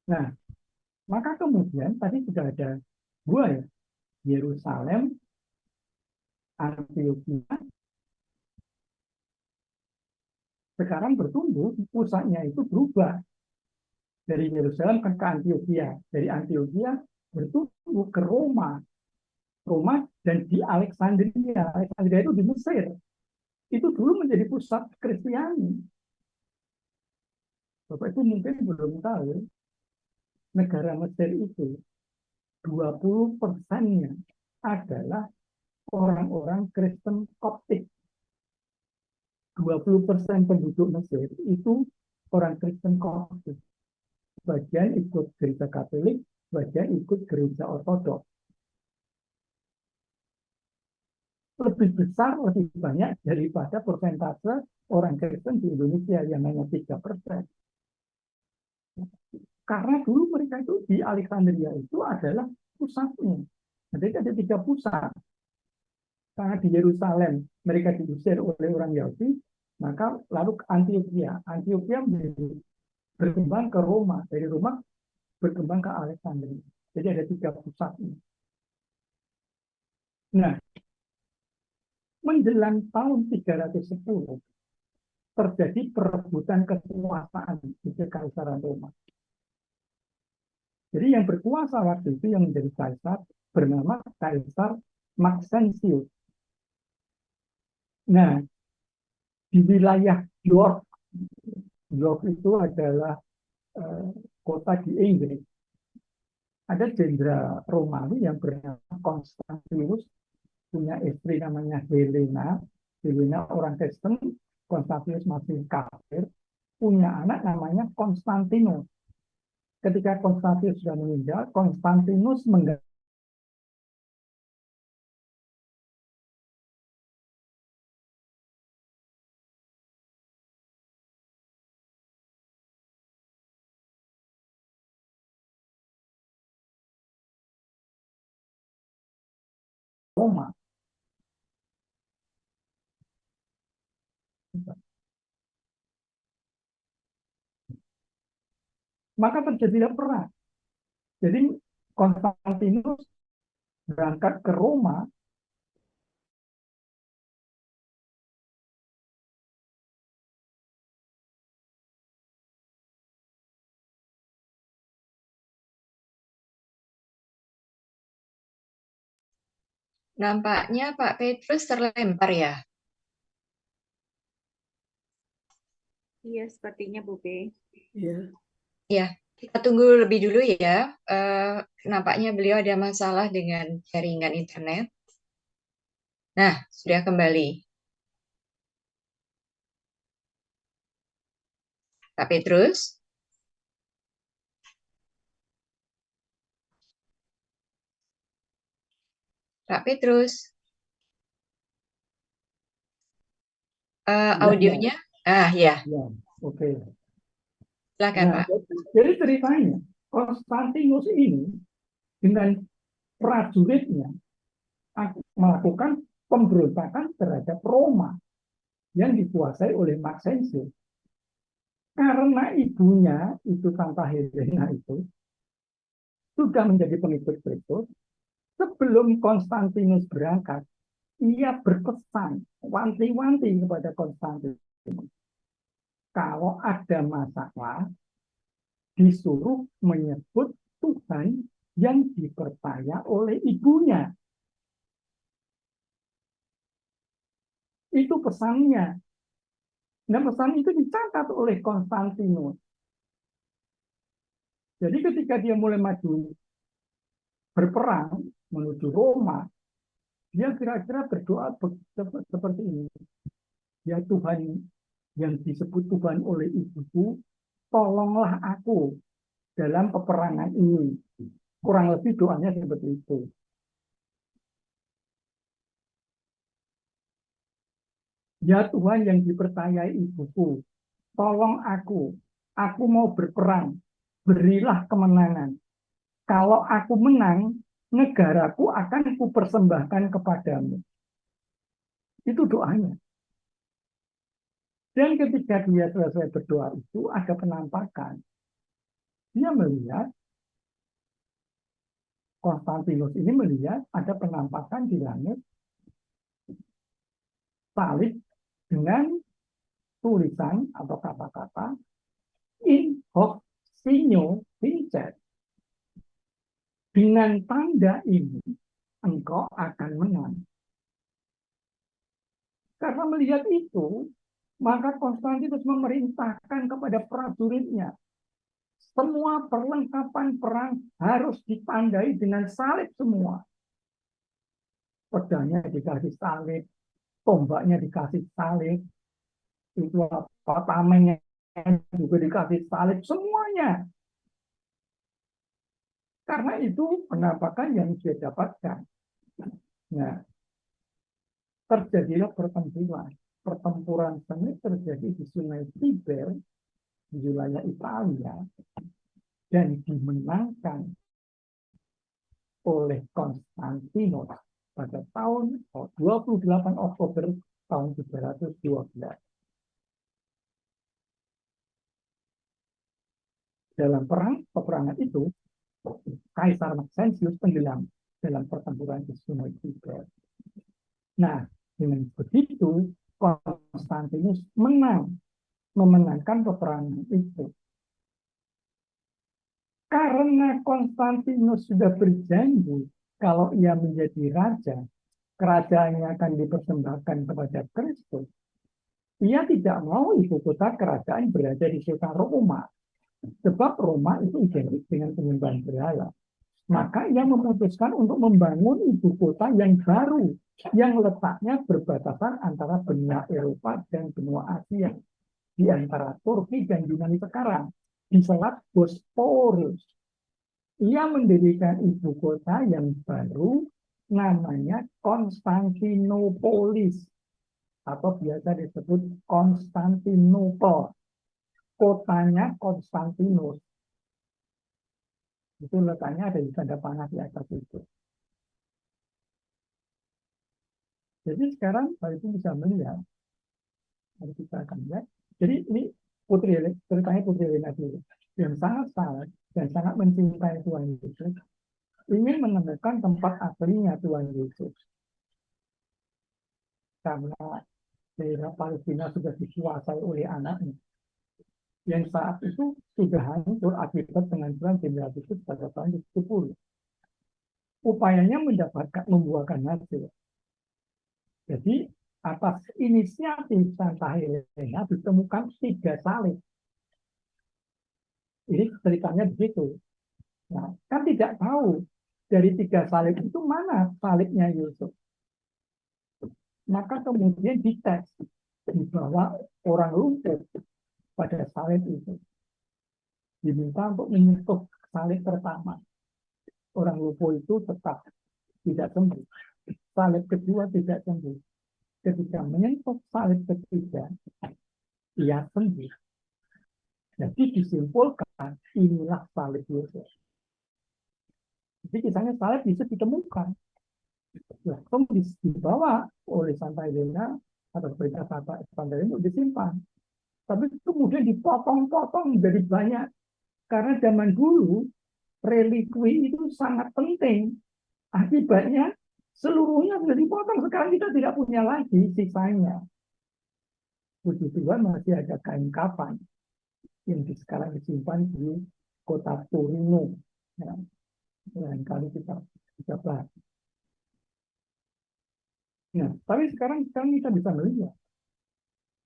Nah, maka kemudian tadi sudah ada dua ya, Yerusalem, Antioquia, sekarang bertumbuh, pusatnya itu berubah dari Yerusalem ke Antioquia, dari Antioquia bertumbuh ke Roma, Roma dan di Alexandria. Alexandria itu di Mesir. Itu dulu menjadi pusat Kristiani. Bapak itu mungkin belum tahu, negara Mesir itu 20%-nya adalah orang-orang Kristen Koptik. 20% penduduk Mesir itu orang Kristen Koptik. Bagian ikut gereja Katolik, bagian ikut gereja Ortodoks. Lebih besar, lebih banyak daripada persentase orang Kristen di Indonesia yang hanya 3%. Karena dulu mereka itu di Alexandria itu adalah pusatnya. Jadi ada 3 pusat. Karena di Yerusalem mereka diusir oleh orang Yahudi, maka lalu ke Antioquia. Antioquia berkembang ke Roma. Dari Roma berkembang ke Alexandria. Jadi ada 3 pusat ini. Nah, menjelang tahun 310 terjadi perebutan kekuasaan di Kekaisaran Roma. Jadi yang berkuasa waktu itu yang menjadi kaisar bernama Kaisar Maxentius. Nah, di wilayah York, York itu adalah eh, kota di Inggris. Ada jenderal Romawi yang bernama Konstantinus, punya istri namanya Helena. Helena orang Kristen, Konstantinus masih kafir. Punya anak namanya Konstantinus. Ketika Konstantinus sudah meninggal, Konstantinus mengganti Roma. Maka terjadilah perang. Jadi Konstantinus berangkat ke Roma. Nampaknya Pak Petrus terlempar ya. Iya, sepertinya Bu B. Ya. Ya, kita tunggu lebih dulu ya. Nampaknya beliau ada masalah dengan jaringan internet. Nah, sudah kembali. Pak Petrus, Pak Petrus, Ya, ya, audionya? Ah, ya, ya. Oke. silakan Nah, Pak. jadi ceritanya Konstantinus ini dengan prajuritnya melakukan pemberontakan terhadap Roma yang dikuasai oleh Maxentius. Karena ibunya itu Santa Helena itu sudah menjadi pengikut Kristus, sebelum Konstantinus berangkat, ia berpesan, wanti-wanti kepada Konstantinus. Kalau ada masalah, disuruh menyebut Tuhan yang dipercaya oleh ibunya. Itu pesannya. Nah, pesan itu dicatat oleh Konstantinus. Jadi ketika dia mulai maju berperang menuju Roma, dia kira-kira berdoa seperti ini. Ya Tuhan yang disebut Tuhan oleh ibuku, tolonglah aku dalam peperangan ini. Kurang lebih doanya seperti itu. Ya Tuhan yang dipercayai ibuku, tolong aku mau berperang, berilah kemenangan. Kalau aku menang, negaraku akan kupersembahkan kepadamu. Itu doanya. Dan ketika dia selesai berdoa itu, ada penampakan. Dia melihat, Konstantinus ini melihat ada penampakan di langit, salib dengan tulisan atau kata-kata, in hoc signo vincet. Dengan tanda ini, engkau akan menang. Karena melihat itu, maka Konstantinus memerintahkan kepada prajuritnya, semua perlengkapan perang harus ditandai dengan salib semua. Pedangnya dikasih salib, tombaknya dikasih salib, itu apa, tamengnya juga dikasih salib, semuanya. Karena itu penampakan yang dia dapatkan. Nah, terjadilah pertempuran. Pertempuran sengit terjadi di Sungai Tiber, di wilayah Italia, dan dimenangkan oleh Konstantinus pada tahun 28 Oktober tahun 312. Dalam peperangan itu, Kaisar Maxentius tenggelam dalam pertempuran di Sungai Tiber. Nah, dengan begitu Konstantinus memenangkan peperangan itu. Karena Konstantinus sudah berjanji kalau ia menjadi raja, kerajaannya akan dipersembahkan kepada Kristus. Ia tidak mau ibu kota kerajaan berada di kota Roma, sebab Roma itu identik dengan penyembahan berhala. Maka ia memutuskan untuk membangun ibu kota yang baru, yang letaknya berbatasan antara benua Eropa dan benua Asia, di antara Turki dan Yunani sekarang, di Selat Bosporus. Ia mendirikan ibu kota yang baru, namanya Konstantinopolis, atau biasa disebut Konstantinopel. Kotanya Konstantinus. Itu letaknya ada di tanda panah di atas itu. Jadi sekarang Pak Ibu bisa melihat, mari kita akan lihat. Jadi ini ceritanya Putri Helena dulu, yang sangat salah dan sangat mencintai Tuhan Yesus, ingin menemukan tempat aslinya Tuhan Yesus. Karena daerah Palestina sudah dikuasai oleh anaknya, yang saat itu sudah hancur akibat penghancuran Jenderal Titus pada tahun 70. Upayanya membuahkan hasil. Jadi atas inisiatif Santa Helena ditemukan 3 salib. Ini ceritanya begitu. Nah, kan tidak tahu dari 3 salib itu mana salibnya Yusuf. Maka kemudian dites, dibawa orang lumpuh pada salib itu. Diminta untuk menyentuh salib pertama. Orang lumpuh itu tetap tidak sembuh. Salib kedua tidak sembuh. Ketika menyentuh salib ketiga, ia sembuh. Jadi disimpulkan inilah salib Yesus. Jadi kisahnya salib bisa ditemukan. Langsung dibawa oleh Santa Helena atau perintah Santa Helena untuk disimpan. Tapi kemudian dipotong-potong menjadi banyak. Karena zaman dulu relikwi itu sangat penting. Akibatnya seluruhnya sudah dipotong. Sekarang kita tidak punya lagi sisanya. Puji Tuhan masih ada kain kafan yang sekarang disimpan di kota Torino. Ya, lain kali kita bisa bahas. Nah, tapi sekarang kita bisa melihat.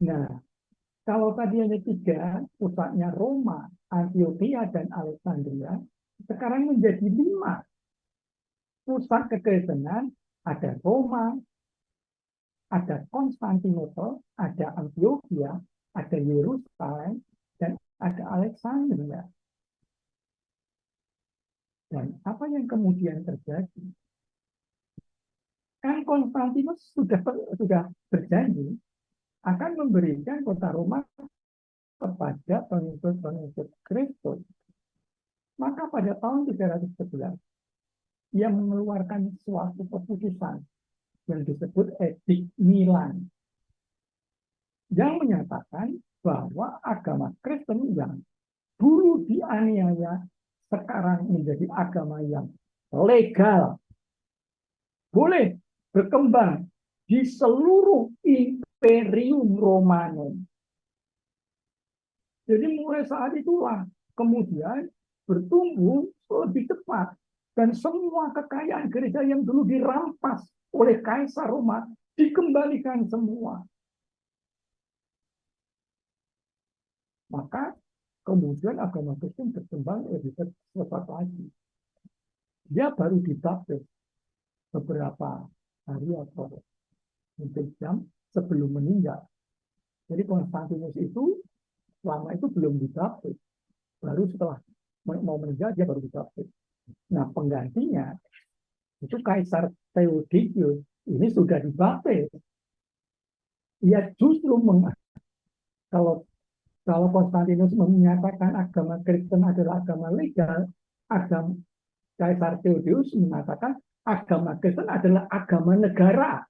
Nah, kalau tadi hanya 3, pusatnya Roma, Antioquia, dan Alexandria, sekarang menjadi 5. Pusat kekristenan ada Roma, ada Konstantinopel, ada Antioquia, ada Yerusalem, dan ada Alexandria. Dan apa yang kemudian terjadi? Kan Konstantinus sudah berjanji akan memberikan kota Roma kepada pengikut-pengikut Kristus. Maka pada tahun 311, ia mengeluarkan suatu keputusan yang disebut Edik Milan, yang menyatakan bahwa agama Kristen yang dulu dianiaya sekarang menjadi agama yang legal, boleh berkembang di seluruh Imperium Romanum. Jadi mulai saat itulah kemudian bertumbuh lebih cepat dan semua kekayaan gereja yang dulu dirampas oleh Kaisar Roma dikembalikan semua. Maka kemudian agama Kristen berkembang lebih cepat lagi. Dia baru dibaptis beberapa hari atau mungkin jam sebelum meninggal. Jadi Konstantinus itu selama itu belum dibaptis. Baru setelah mau meninggal dia baru dibaptis. Nah, penggantinya itu Kaisar Theodosius ini sudah dibaptis. Ia justru kalau Konstantinus menyatakan agama Kristen adalah agama legal, agama Kaisar Theodosius mengatakan agama Kristen adalah agama negara.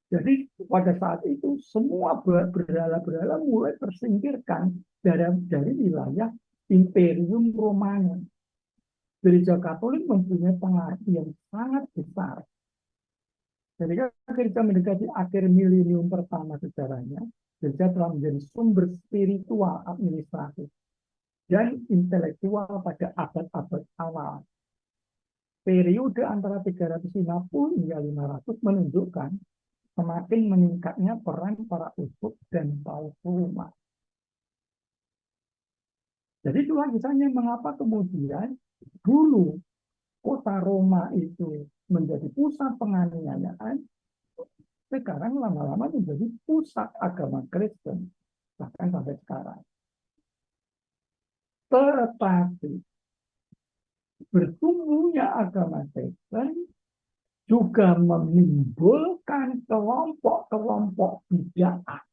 Jadi pada saat itu semua berhala-berhala mulai tersingkirkan dari wilayah Imperium Romanum. Gereja Katolik mempunyai pengaruh yang sangat besar. Ketika gereja mendekati akhir milenium pertama sejarahnya, gereja telah menjadi sumber spiritual, administratif, dan intelektual pada abad-abad awal. Periode antara 350 hingga 500 menunjukkan semakin meningkatnya peran para uskup dan paus Roma. Jadi itulah misalnya mengapa kemudian dulu kota Roma itu menjadi pusat penganiayaan, sekarang lama-lama menjadi pusat agama Kristen, bahkan sampai sekarang. Tetapi bertumbuhnya agama Kristen juga menimbulkan kelompok-kelompok bid'ah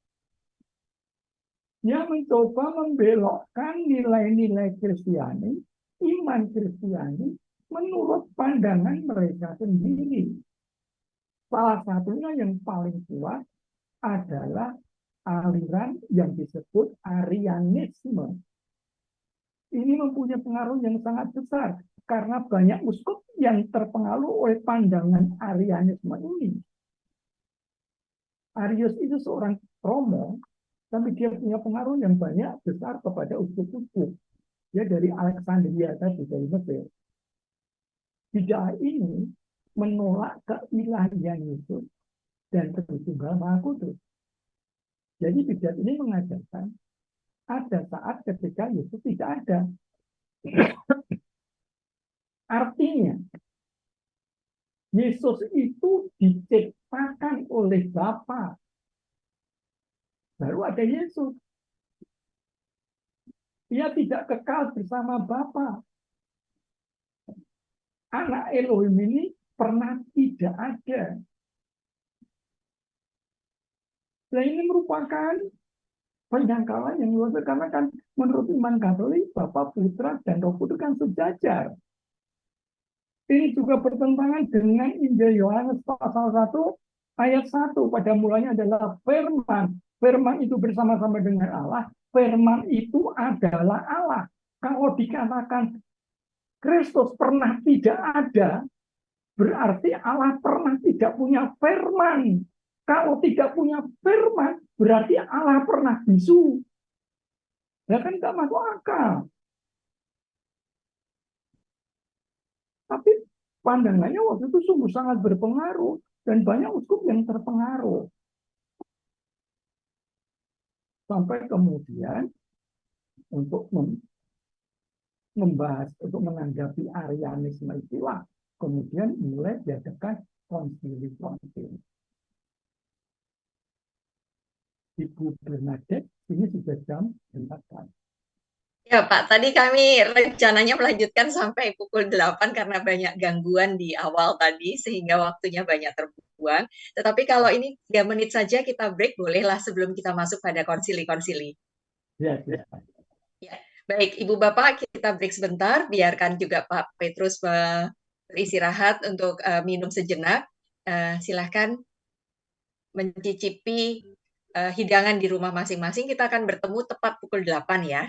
yang mencoba membelokkan nilai-nilai Kristiani, iman Kristiani, menurut pandangan mereka sendiri. Salah satunya yang paling kuat adalah aliran yang disebut Arianisme. Ini mempunyai pengaruh yang sangat besar karena banyak uskup yang terpengaruh oleh pandangan Arianisme ini. Arius itu seorang Romo, tapi dia punya pengaruh yang banyak besar kepada uskup-uskup. Dia dari Alexandria tadi, dari Mesir. Bid'ah ini menolak keilahian Yesus dan Tritunggal Maha Kudus. Jadi Bidat ini mengajarkan ada saat ketika Yesus tidak ada. Artinya, Yesus itu diciptakan oleh Bapa. Baru ada Yesus. Dia tidak kekal bersama Bapa. Anak Elohim ini pernah tidak ada. Nah, ini merupakan penyangkalan yang luar biasa, karena kan menurut iman Katolik, Bapa, Putra, dan Roh Kudus kan sejajar. Ini juga bertentangan dengan Injil Yohanes pasal 1 ayat 1. Pada mulanya adalah firman. Firman itu bersama-sama dengan Allah. Firman itu adalah Allah. Kalau dikatakan Kristus pernah tidak ada, berarti Allah pernah tidak punya firman. Kalau tidak punya firman, berarti Allah pernah bisu. Ya kan nggak masuk akal. Tapi pandangannya waktu itu sungguh sangat berpengaruh. Dan banyak uskup yang terpengaruh. Sampai kemudian untuk membahas, untuk menanggapi Arianisme itulah kemudian mulai diadakan konsili-konsili. Ibu Bernadette ini sudah jam 8. Ya Pak, tadi kami rencananya melanjutkan sampai pukul 8 karena banyak gangguan di awal tadi sehingga waktunya banyak terbuang. Tetapi kalau ini 3 menit saja kita break, bolehlah sebelum kita masuk pada konsili-konsili. Ya, ya. Ya, baik Ibu Bapak, kita break sebentar, biarkan juga Pak Petrus beristirahat untuk minum sejenak. Silahkan mencicipi hidangan di rumah masing-masing. Kita akan bertemu tepat pukul 8 ya.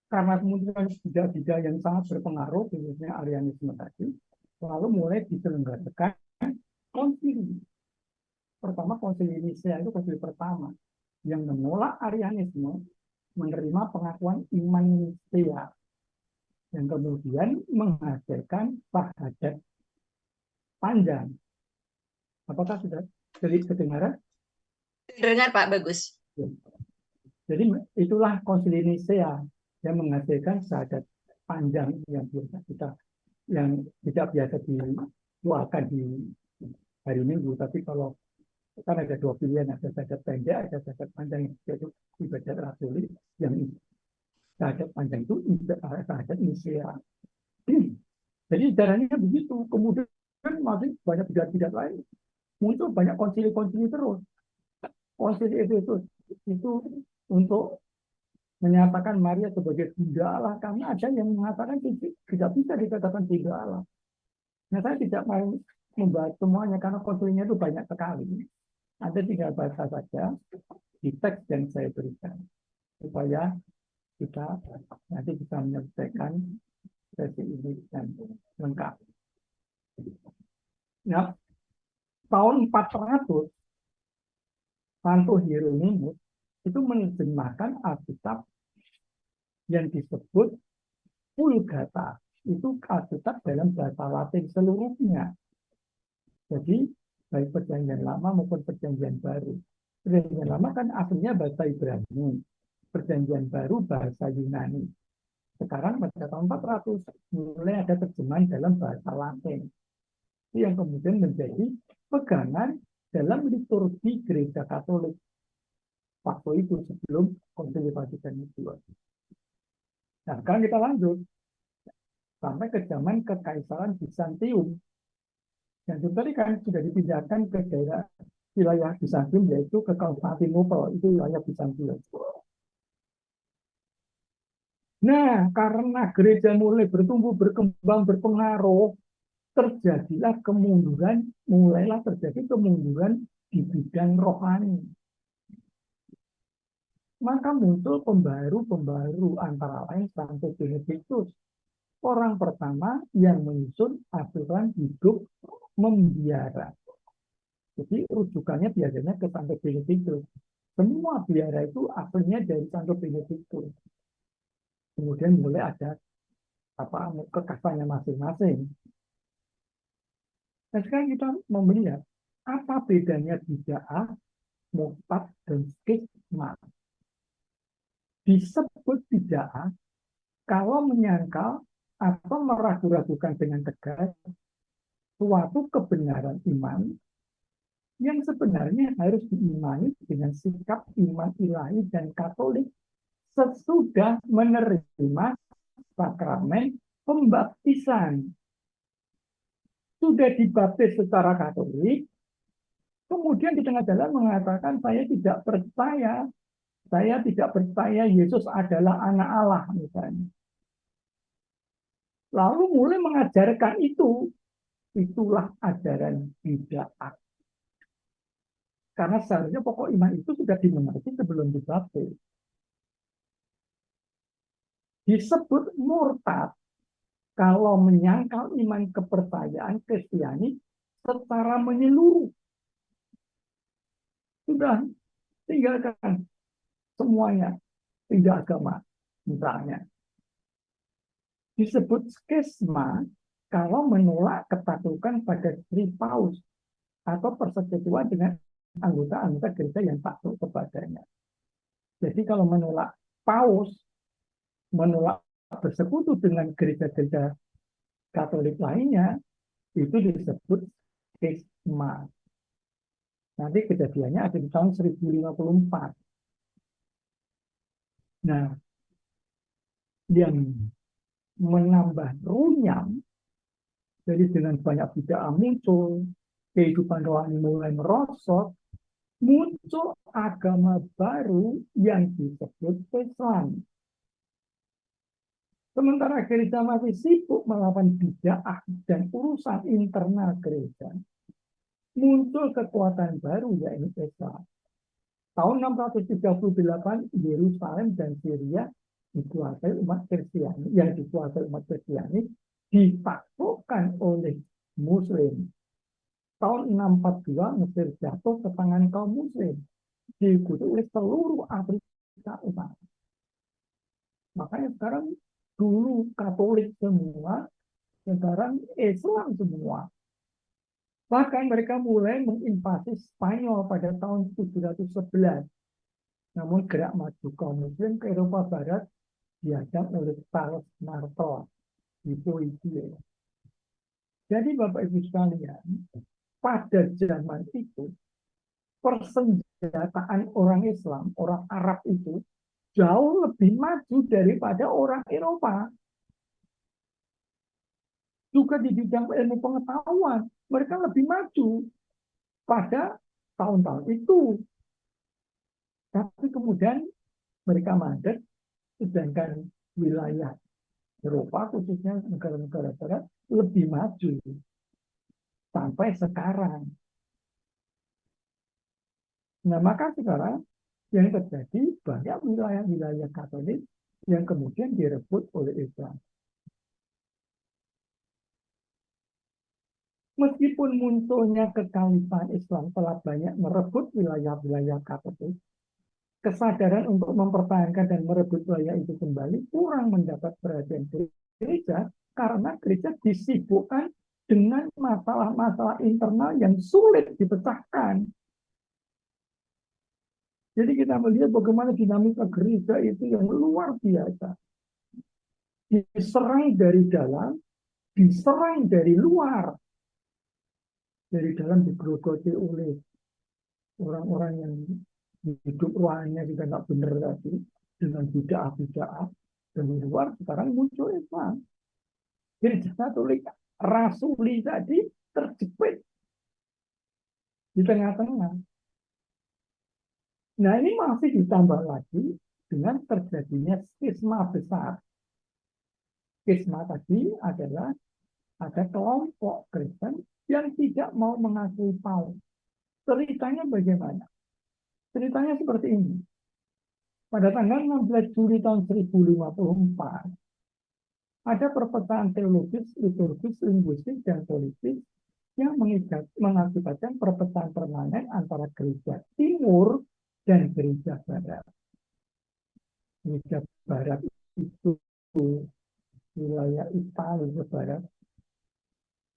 Karena kemudian bidat-bidat yang sangat berpengaruh, khususnya Arianisme tadi, lalu mulai diselenggarakan konsili. Pertama, konsili Nicea itu konsili pertama yang menolak Arianisme, menerima pengakuan iman Nicea, yang kemudian menghasilkan Sahadat panjang. Apakah sudah kedengaran? Dengar Pak, bagus. Jadi itulah konsili Nicea yang menghasilkan Sahadat panjang yang biasa kita, yang tidak biasa dikeluarkan di hari Minggu. Tapi kalau kan ada dua pilihan, ada sahadat pendek, ada sahadat panjang, yaitu ibadat rasuli. Yang sahadat panjang itu sahadat Nicea. Jadi caranya begitu. Kemudian masih banyak bidat-bidat lain, muncul banyak konsili-konsili terus. Konsili Efesus itu untuk menyatakan Maria sebagai bunda Allah, karena ada yang mengatakan tidak bisa dikatakan bunda Allah. Nah, saya tidak mau membahas semuanya karena konsilinya itu banyak sekali. Anda tinggal baca saja di teks yang saya berikan supaya kita nanti bisa menyelesaikan sesi ini dan lengkap. Nah, tahun 400 Santo Hieronymus itu menerjemahkan Alkitab yang disebut Vulgata. Itu Alkitab dalam bahasa Latin seluruhnya. Jadi baik perjanjian lama maupun perjanjian baru. Perjanjian lama kan aslinya bahasa Ibrani. Perjanjian baru bahasa Yunani. Sekarang pada tahun 400 mulai ada terjemahan dalam bahasa Latin. Itu yang kemudian menjadi pegangan dalam liturgi Gereja Katolik waktu itu sebelum Konsili Vatikan II. Nah, sekarang kita lanjut sampai ke zaman Kekaisaran Bizantium. Yang tadi kan sudah dipindahkan ke daerah wilayah Bizantium, yaitu ke Konstantinopel, itu wilayah Bizantium. Nah, karena gereja mulai bertumbuh, berkembang, berpengaruh, terjadilah kemunduran, mulailah terjadi kemunduran di bidang rohani. Maka muncul pembaru-pembaru, antara lain Santo Benediktus, orang pertama yang menyusun aturan hidup membiara. Jadi rujukannya biasanya ke Santo Benediktus. Semua biara itu aslinya dari Santo Benediktus. Kemudian mulai ada kekasannya masing-masing. Nah, sekarang kita mau melihat Apa bedanya bid'ah, murtad, dan skisma? Disebut bid'ah kalau menyangkal atau meragu-ragukan dengan tegas suatu kebenaran iman yang sebenarnya harus diimani dengan sikap iman ilahi dan Katolik sesudah menerima sakramen pembaptisan. Sudah dibaptis secara Katolik, kemudian di tengah jalan mengatakan saya tidak percaya Yesus adalah anak Allah misalnya. Lalu mulai mengajarkan itulah ajaran bid'ah. Karena seharusnya pokok iman itu sudah dimengerti sebelum dibaptis. Disebut murtad kalau menyangkal iman kepercayaan Kristiani secara menyeluruh. Sudah tinggalkan semuanya, tidak agama misalnya. Disebut skisma kalau menolak ketaklukan pada Sri Paus atau persekutuan dengan anggota-anggota gereja yang takluk kepadanya. Jadi kalau menolak Paus, menolak bersekutu dengan gereja-gereja Katolik lainnya, itu disebut skisma. Nanti kejadiannya ada di tahun 1054. Nah, yang menambah runyam, jadi dengan banyak bid'ah muncul, kehidupan rohani mulai merosot, muncul agama baru yang disebut Islam. Sementara gereja masih sibuk melawan bid'ah dan urusan internal gereja, muncul kekuatan baru yaitu Islam. Tahun 638 Yerusalem dan Syria dikuasai umat Kristiani, yang dikuasai umat Kristiani ditaklukkan oleh Muslim. Tahun 642 Mesir jatuh ke tangan kaum Muslim, diikuti oleh seluruh Afrika Utara. Makanya sekarang dulu Katolik semua, sekarang Islam semua. Bahkan mereka mulai menginvasi Spanyol pada tahun 711. Namun gerak maju kaum Muslim ke Eropa Barat diajak oleh Charles Martel di Poitiers. Jadi Bapak Ibu sekalian, pada zaman itu persenjataan orang Islam, orang Arab itu jauh lebih maju daripada orang Eropa. Juga di bidang ilmu pengetahuan, mereka lebih maju pada tahun-tahun itu. Tapi kemudian mereka mandek, sedangkan wilayah Eropa, khususnya negara-negara barat, lebih maju sampai sekarang. Nah, maka sekarang yang terjadi banyak wilayah-wilayah Katolik yang kemudian direbut oleh Islam. Meskipun munculnya kekhalifan Islam telah banyak merebut wilayah-wilayah Katolik, kesadaran untuk mempertahankan dan merebut wilayah itu kembali kurang mendapat perhatian gereja karena gereja disibukkan dengan masalah-masalah internal yang sulit dipecahkan. Jadi kita melihat bagaimana dinamika gereja itu yang luar biasa. Diserang dari dalam, diserang dari luar. Dari dalam digerogoti oleh orang-orang yang hidup rohaninya juga nggak benar lagi, dengan bid'ah-bid'ah. Dan di luar sekarang muncul Islam. Gereja Katolik rasuli tadi terjepit di tengah-tengah. Nah, ini masih ditambah lagi dengan terjadinya skisma besar. Skisma tadi adalah ada kelompok Kristen yang tidak mau mengakui Paus. Ceritanya bagaimana? Ceritanya seperti ini. Pada tanggal 16 Juli tahun 1054, ada perpecahan teologis, liturgis, linguistik, dan politik yang mengakibatkan perpecahan permanen antara gereja timur dan gereja barat. Gereja barat itu wilayah Italia barat,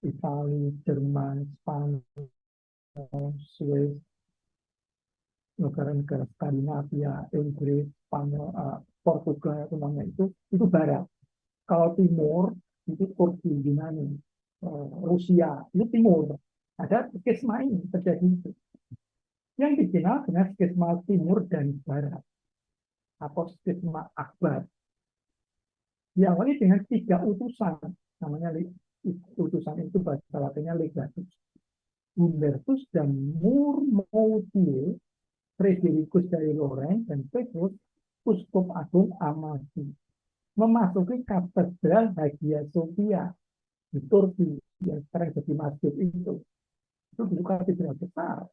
Italia, Jerman, Spanyol, Swiss, negara-negara Skandinavia, Inggris, Spanyol, Portugal semuanya itu barat. Kalau timur itu Turki, Yunani, Rusia itu timur. Ada skisma ini terjadi itu. Yang dikenal dengan skisma timur dan barat atau skisma Akbar. Diawali dengan 3 utusan, namanya utusan itu bahasa Latinnya legatus. Humbertus dan Murmoutil, Fredericus dari Lorraine dan Petrus, Uskup Agung Amasi, memasuki katedral Hagia Sophia di Turki yang sekarang jadi masjid itu dulu katedral besar.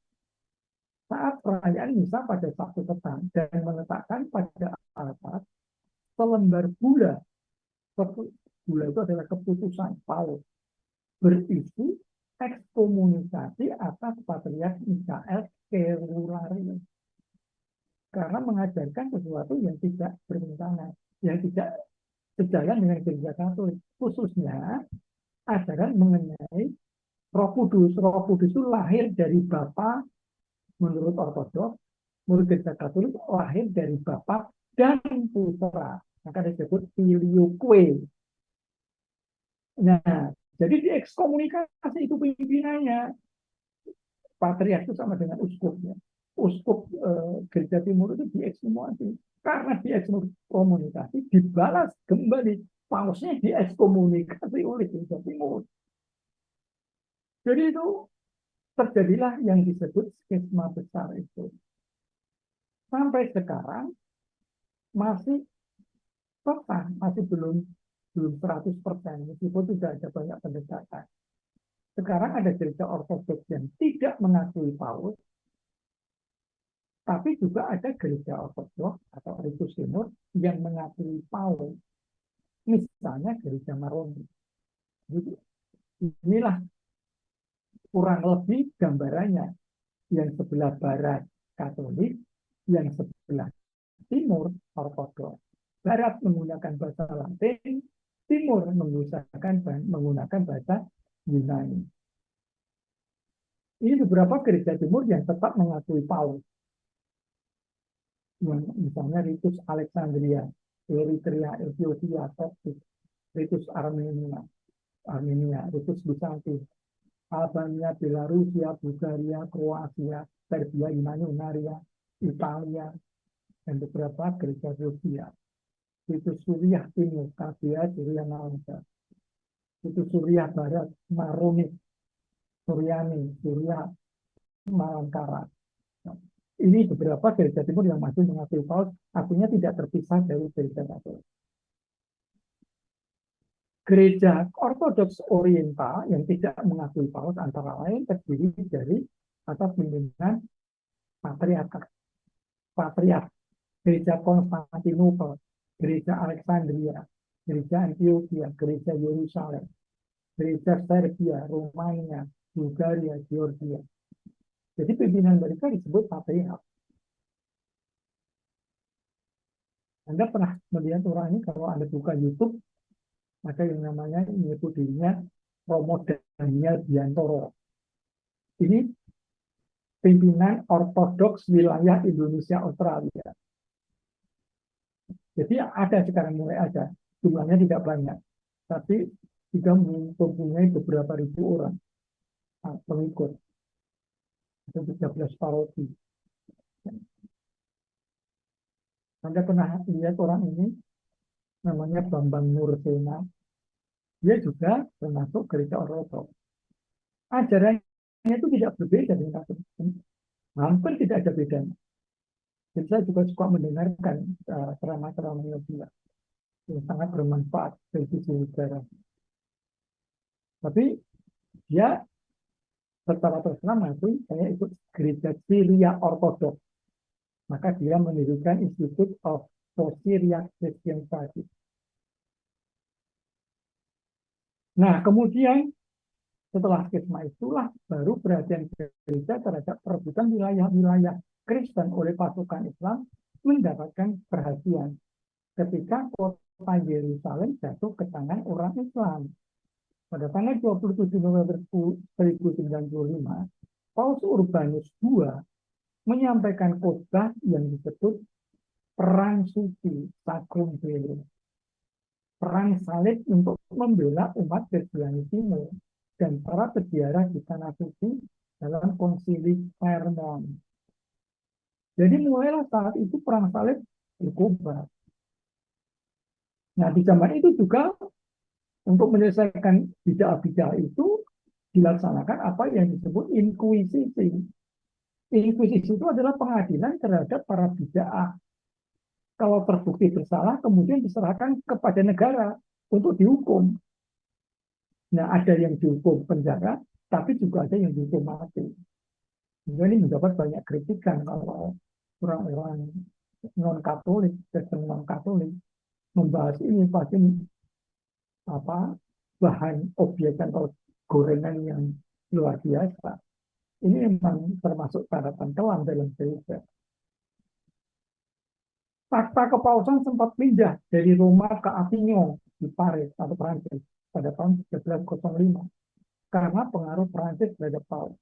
Saat perayaan misa pada Sabtu petang dan meletakkan pada altar selembar gula. Gula itu adalah keputusan Paulus berisi ekskomunikasi atas Patriark Mikael Keularius karena mengajarkan sesuatu yang tidak bertentangan, yang tidak sejalan dengan gereja Katolik, khususnya ajaran mengenai Roh Kudus. Roh Kudus itu lahir dari Bapa menurut Ortodoks, menurut gereja Katolik lahir dari Bapa dan Putra, maka disebut filioque. Nah, jadi di ekskomunikasi itu pimpinannya. Patriark itu sama dengan uskupnya. Uskup gereja timur itu diekskomunikasi. Karena diekskomunikasi dibalas kembali. Pausnya diekskomunikasi oleh gereja timur. Jadi itu terjadilah yang disebut skisma besar itu. Sampai sekarang masih total, masih belum 100%, meskipun tidak ada banyak pendekatan. Sekarang ada gereja ortodoks yang tidak mengakui Paus, tapi juga ada gereja ortodoks atau Ritus Timur yang mengakui Paus. Misalnya gereja Maroni. Jadi, inilah kurang lebih gambarannya. Yang sebelah barat Katolik, yang sebelah timur ortodoks. Barat menggunakan bahasa Latin, timur menggunakan bahasa Yunani. Ini beberapa gereja timur yang tetap mengakui Paus. Yang misalnya Ritus Alexandria, Eritrea, Ethiopia, Turki, Ritus Armenia, Ritus Bizantin, Albania, Belarusia, Bulgaria, Kroasia, Serbia, Yunani, Hungaria, Italia, dan beberapa gereja Rusia. Ritus Suriah Timur, Kabia, Syria, Malta. Ritus Suriah Barat, Maronit, Suryani, Surya, Malangkara. Ini beberapa gereja timur yang masih mengakui Paus, artinya tidak terpisah dari gereja Katolik. Gereja Ortodoks Oriental yang tidak mengakui Paus antara lain terdiri dari atas pimpinan patriark, gereja Konstantinopel, gereja Alexandria, gereja Antioquia, gereja Yerusalem, gereja Serbia, Romania, Bulgaria, Georgia. Jadi pimpinan mereka disebut patriark. Anda pernah melihat orang ini kalau Anda buka YouTube, ada yang namanya menyebut dirinya Romo Daniel Biantoro. Ini pimpinan ortodoks wilayah Indonesia Australia. Jadi ada sekarang mulai ada, jumlahnya tidak banyak, tapi juga mempunyai beberapa ribu orang pengikut. Ada 13 paroki. Anda pernah lihat orang ini, namanya Bambang Nursena. Dia juga termasuk gereja ortodoks. Ajarannya itu tidak berbeda dengan Katolik. Hampir tidak ada bedanya. Jadi saya juga suka mendengarkan ceramah-ceramahnya dia. Yang sangat bermanfaat bagi sisi negara. Tapi dia secara terus terang mengakui saya ikut gereja Syria Ortodoks. Maka dia mendirikan Institute of Syriac Christian Studies. Nah, kemudian setelah skisma itulah baru perhatian gereja terhadap perebutan wilayah-wilayah Kristen oleh pasukan Islam mendapatkan perhatian ketika kota Yerusalem jatuh ke tangan orang Islam. Pada tanggal 27 November 1095, Paus Urbanus II menyampaikan khotbah yang disebut perang suci, Sacrum Belli, perang salib untuk membela umat Kristiani Timur dan para peziarah di tanah suci dalam konsili Clermont. Jadi mulailah saat itu perang salib berkobar. Nah, di zaman itu juga untuk menyelesaikan bidah-bidah itu dilaksanakan apa yang disebut inkuisisi. Inkuisisi itu adalah pengadilan terhadap para bid'ah. Kalau terbukti bersalah, kemudian diserahkan kepada negara untuk dihukum. Nah, ada yang dihukum penjara, tapi juga ada yang dihukum mati. Ini mendapat banyak kritikan kalau orang-orang non-Katolik, Kristen non-Katolik membahas ini pasti bahan objekan atau gorengan yang luar biasa. Ini memang termasuk catatan kelam dalam gereja. Takhta kepausan sempat pindah dari Roma ke Avignon di Paris atau Prancis pada tahun 1305 karena pengaruh Prancis terhadap Paus.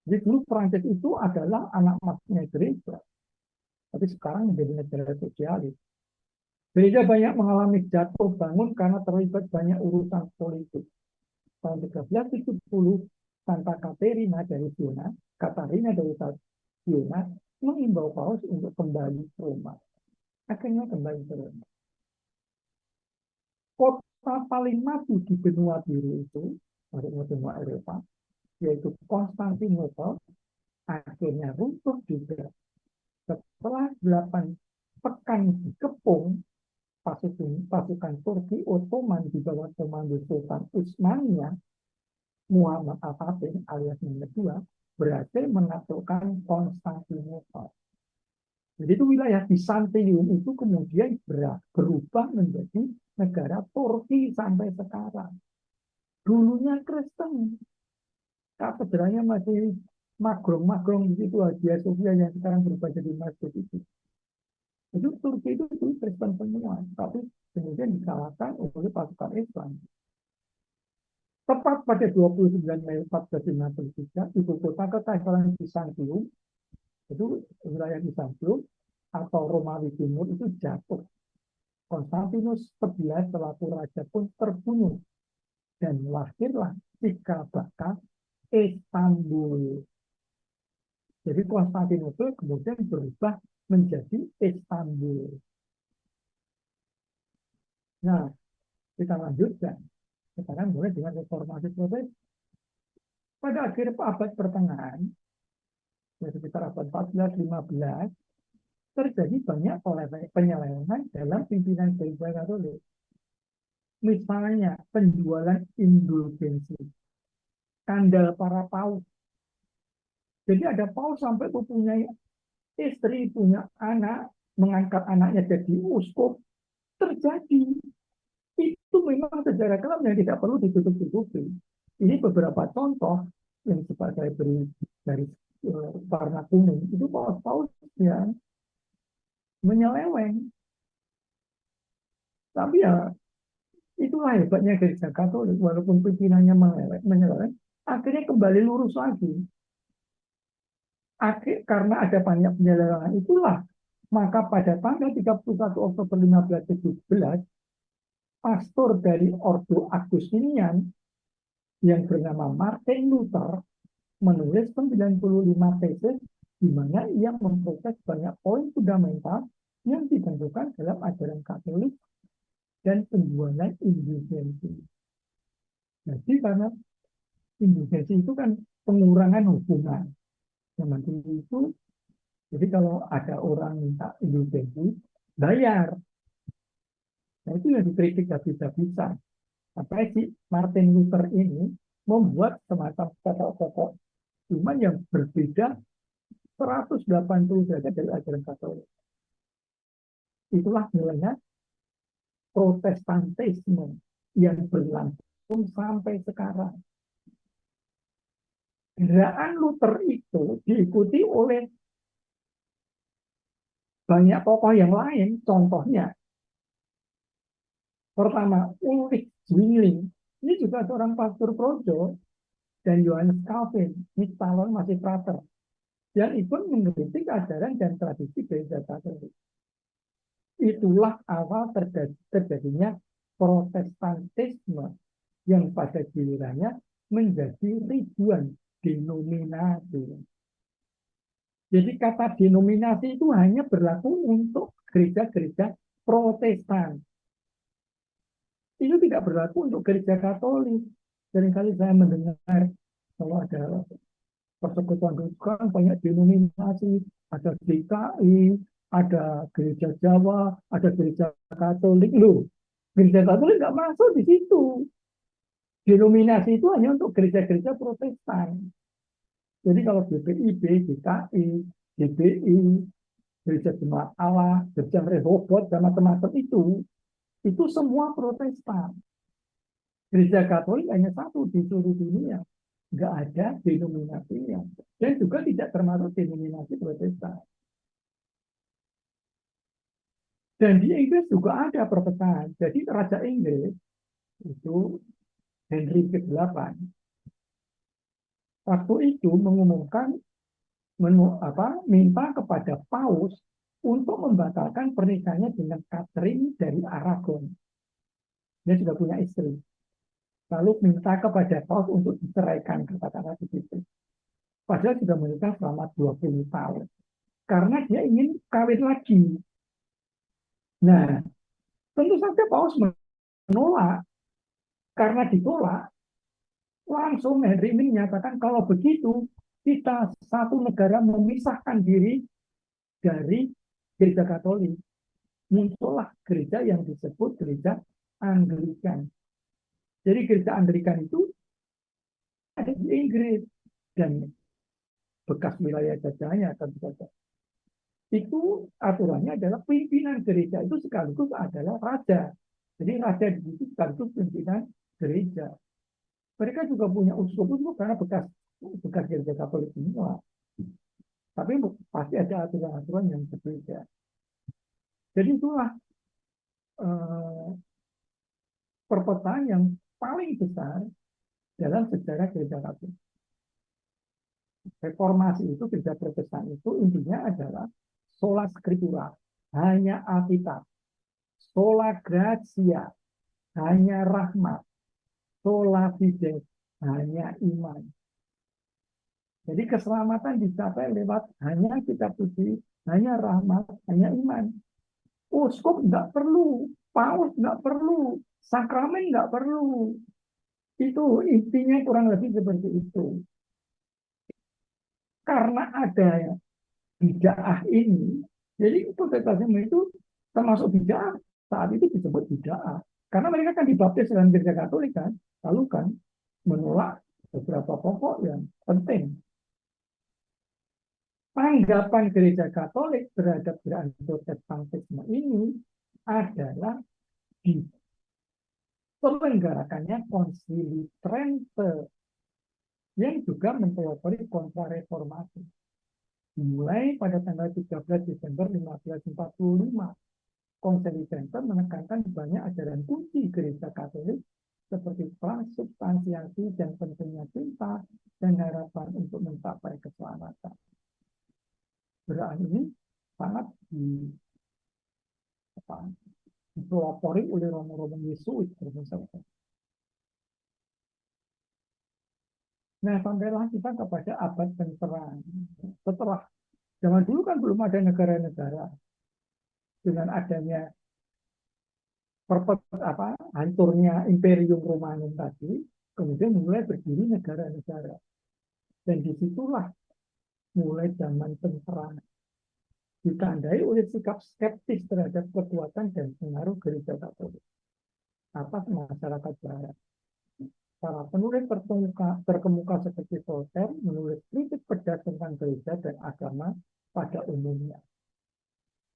Jadi dulu Prancis itu adalah anak masnya gereja, tapi sekarang menjadi negara sosialis. Gereja banyak mengalami jatuh bangun karena terlibat banyak urusan politik. Tahun 1370, Santa Caterina dari Siena, mengimbau Paus untuk kembali ke Roma. Akhirnya kembali ke Roma. Kota paling maju di benua biru itu, maksudnya benua Eropa, yaitu Konstantinopel, akhirnya runtuh juga. Setelah 8 pekan dikepung, pasukan Turki Ottoman di bawah komando Sultan Utsmania, Muhammad Al-Fatih alias Mehmed II berhasil menaklukkan Konstantinopel. Jadi itu wilayah Bizantium itu kemudian berubah menjadi negara Turki sampai sekarang. Dulunya Kristen, katedralnya masih magrong-magrong di situ, Hagia Sophia yang sekarang berubah jadi masjid itu. Itu Turki itu Kristen semua, tapi kemudian dikalahkan oleh pasukan Islam. Tepat pada 29 Mei 1453, ibu kota Kekaisaran Bizantium, itu wilayah Bizantium atau Romawi Timur itu jatuh. Konstantinus XI selaku raja pun terbunuh dan lahirlah cikal bakal Istanbul. Jadi Konstantinopel kemudian berubah menjadi Istanbul. Nah, kita lanjutkan. Sekarang mulai dengan reformasi protestan. Pada akhir abad pertengahan, sekitar abad 14-15, terjadi banyak penyelewengan dalam pimpinan gereja Katolik. Misalnya penjualan indulgensi, skandal para paus. Jadi ada paus sampai punya istri, punya anak, mengangkat anaknya jadi uskup, terjadi. Itu memang sejarah kelam yang tidak perlu ditutup-tutupi. Ini beberapa contoh yang sempat saya beri dari warna kuning. Itu paus-paus yang menyeleweng. Tapi ya itulah hebatnya gereja Katolik. Walaupun pimpinannya menyeleweng, akhirnya kembali lurus lagi. Karena ada banyak penyelewengan itulah, maka pada tanggal 31 Oktober 1517, pastor dari Ordo Agustinian yang bernama Martin Luther menulis 95 tesis di mana ia memprotes banyak poin fundamental yang ditentukan dalam ajaran Katolik dan penjualan indulgensi. Jadi karena indulgensi itu kan pengurangan hubungan. Zaman dulu itu, jadi kalau ada orang minta indulgensi, bayar. Nah itu yang dikritik habis-habisan. Sampai si Martin Luther ini membuat semacam pokok-pokok iman yang berbeda 180 derajat dari ajaran Katolik. Itulah nilainya Protestantisme yang berlangsung sampai sekarang. Gerakan Luther itu diikuti oleh banyak tokoh yang lain. Contohnya, pertama, Ulrich Zwingli. Ini juga seorang pastor projo. dan Johannes Calvin, ini calon masih frater, yang ikut mengkritik ajaran dan tradisi gereja Katolik. Itulah awal terjadinya Protestantisme yang pada gilirannya menjadi ribuan denominasi. Jadi kata denominasi itu hanya berlaku untuk gereja-gereja Protestan. Itu tidak berlaku untuk gereja Katolik. Seringkali saya mendengar kalau ada persekutuan Kristen banyak denominasi, ada GKI, ada gereja Jawa, ada gereja Katolik. Loh, gereja Katolik nggak masuk di situ. Denominasi itu hanya untuk gereja-gereja Protestan. Jadi kalau BPIB, GKI, GBI, gereja Jemaat Allah, gereja Rehoboth, dan macam-macam itu semua Protestan. Gereja Katolik hanya satu di seluruh dunia. Nggak ada denominasinya. Dan juga tidak termasuk denominasi Protestan. Dan di Inggris juga ada perpecahan. Jadi Raja Inggris itu Henry ke-8 waktu itu mengumumkan minta kepada Paus untuk membatalkan pernikahannya dengan Catherine dari Aragon. Dia sudah punya istri. Lalu minta kepada Paus untuk diceraikan, katakanlah begitu. Padahal sudah menikah selama 20 tahun. Karena dia ingin kawin lagi. Nah, tentu saja Paus menolak. Karena ditolak, langsung Henry ini menyatakan kalau begitu kita satu negara memisahkan diri dari gereja Katolik. Muncullah gereja yang disebut gereja Anglikan. Jadi gereja Anglikan itu ada di Inggris dan bekas wilayah jajahnya tentu saja. Itu aturannya adalah pimpinan gereja itu sekaligus adalah raja. Jadi raja di situ sekaligus pimpinan gereja. Mereka juga punya uskup-uskup karena bekas gereja Katolik semua. Tapi pasti ada aturan-aturan yang berbeda. Jadi itulah perpecahan yang paling besar dalam sejarah gereja Katolik. Reformasi itu, gereja Protestan itu intinya adalah sola scriptura, hanya Alkitab. Sola gratia, hanya rahmat. Sola fide, hanya iman. Jadi keselamatan dicapai lewat hanya kitab suci, hanya rahmat, hanya iman. Uskup nggak perlu, paus nggak perlu, sakramen nggak perlu. Itu intinya kurang lebih seperti itu. Karena ada bid'ah ini, jadi Protestantisme itu termasuk bid'ah, saat itu disebut bid'ah. Karena mereka kan dibaptis dengan gereja Katolik kan, lalu kan menolak beberapa pokok yang penting. Tanggapan gereja Katolik terhadap gerakan Protestantisme ini adalah diselenggarakannya Konsili Trente yang juga mempelopori kontra-reformasi. Dimulai pada tanggal 13 Desember 1545, Konsili Trente menekankan banyak ajaran kunci gereja Katolik seperti transubstansiasi dan pentingnya cinta dan harapan untuk mencapai keselamatan. Gerakan ini sangat dipelopori oleh Romo-Romo Yesuit. Nah, sampailah kita kepada abad penerang. Setelah zaman dulu kan belum ada negara-negara. Dengan adanya hancurnya Imperium Romanum tadi, kemudian mulai berdiri negara-negara. Dan disitulah mulai zaman penerangan. Ditandai oleh sikap skeptis terhadap kekuatan dan pengaruh gereja Katolik atas masyarakat barat. Para penulis terkemuka seperti Voltaire menulis kritik pedas tentang gereja dan agama pada umumnya.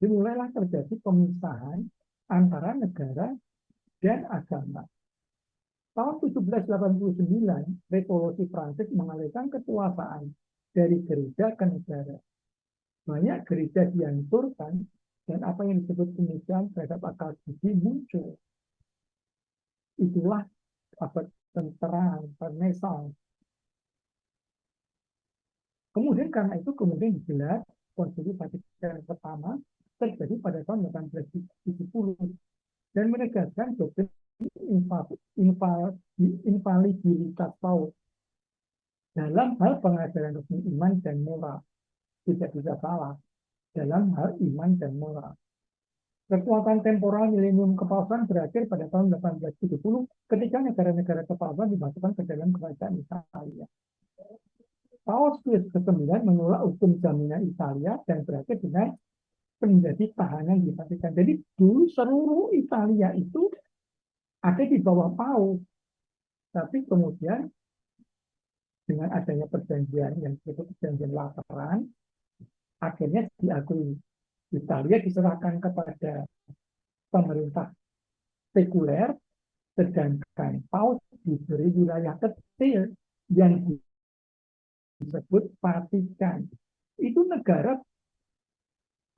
Dimulailah terjadi pemisahan antara negara dan agama. Tahun 1789, Revolusi Prancis mengalihkan kekuasaan dari gereja ke negara. Banyak gereja dihancurkan dan apa yang disebut pemisahan terhadap akal budi muncul. Itulah abad penerang, Renaissance. Kemudian karena itu kemudian digelar Konsili Vatikan pertama terjadi pada tahun 1870 dan menegaskan doktrin infalibilitas Paus dalam hal pengajaran resmi iman dan moral. Tidak bisa salah dalam hal iman dan moral. Kekuatan temporal milenium kepausan berakhir pada tahun 1870 ketika negara-negara kepausan dimasukkan ke dalam kerajaan Italia. Paus Pius ke-9 menolak hukum jaminan Italia dan berakhir dengan menjadi tahanan di Vatikan. Jadi dulu seluruh Italia itu ada di bawah Paus, tapi kemudian dengan adanya perjanjian yang disebut perjanjian Lateran, akhirnya diakui. Italia diserahkan kepada pemerintah sekuler, sedangkan Paus diberi wilayah kecil yang disebut Vatikan. Itu negara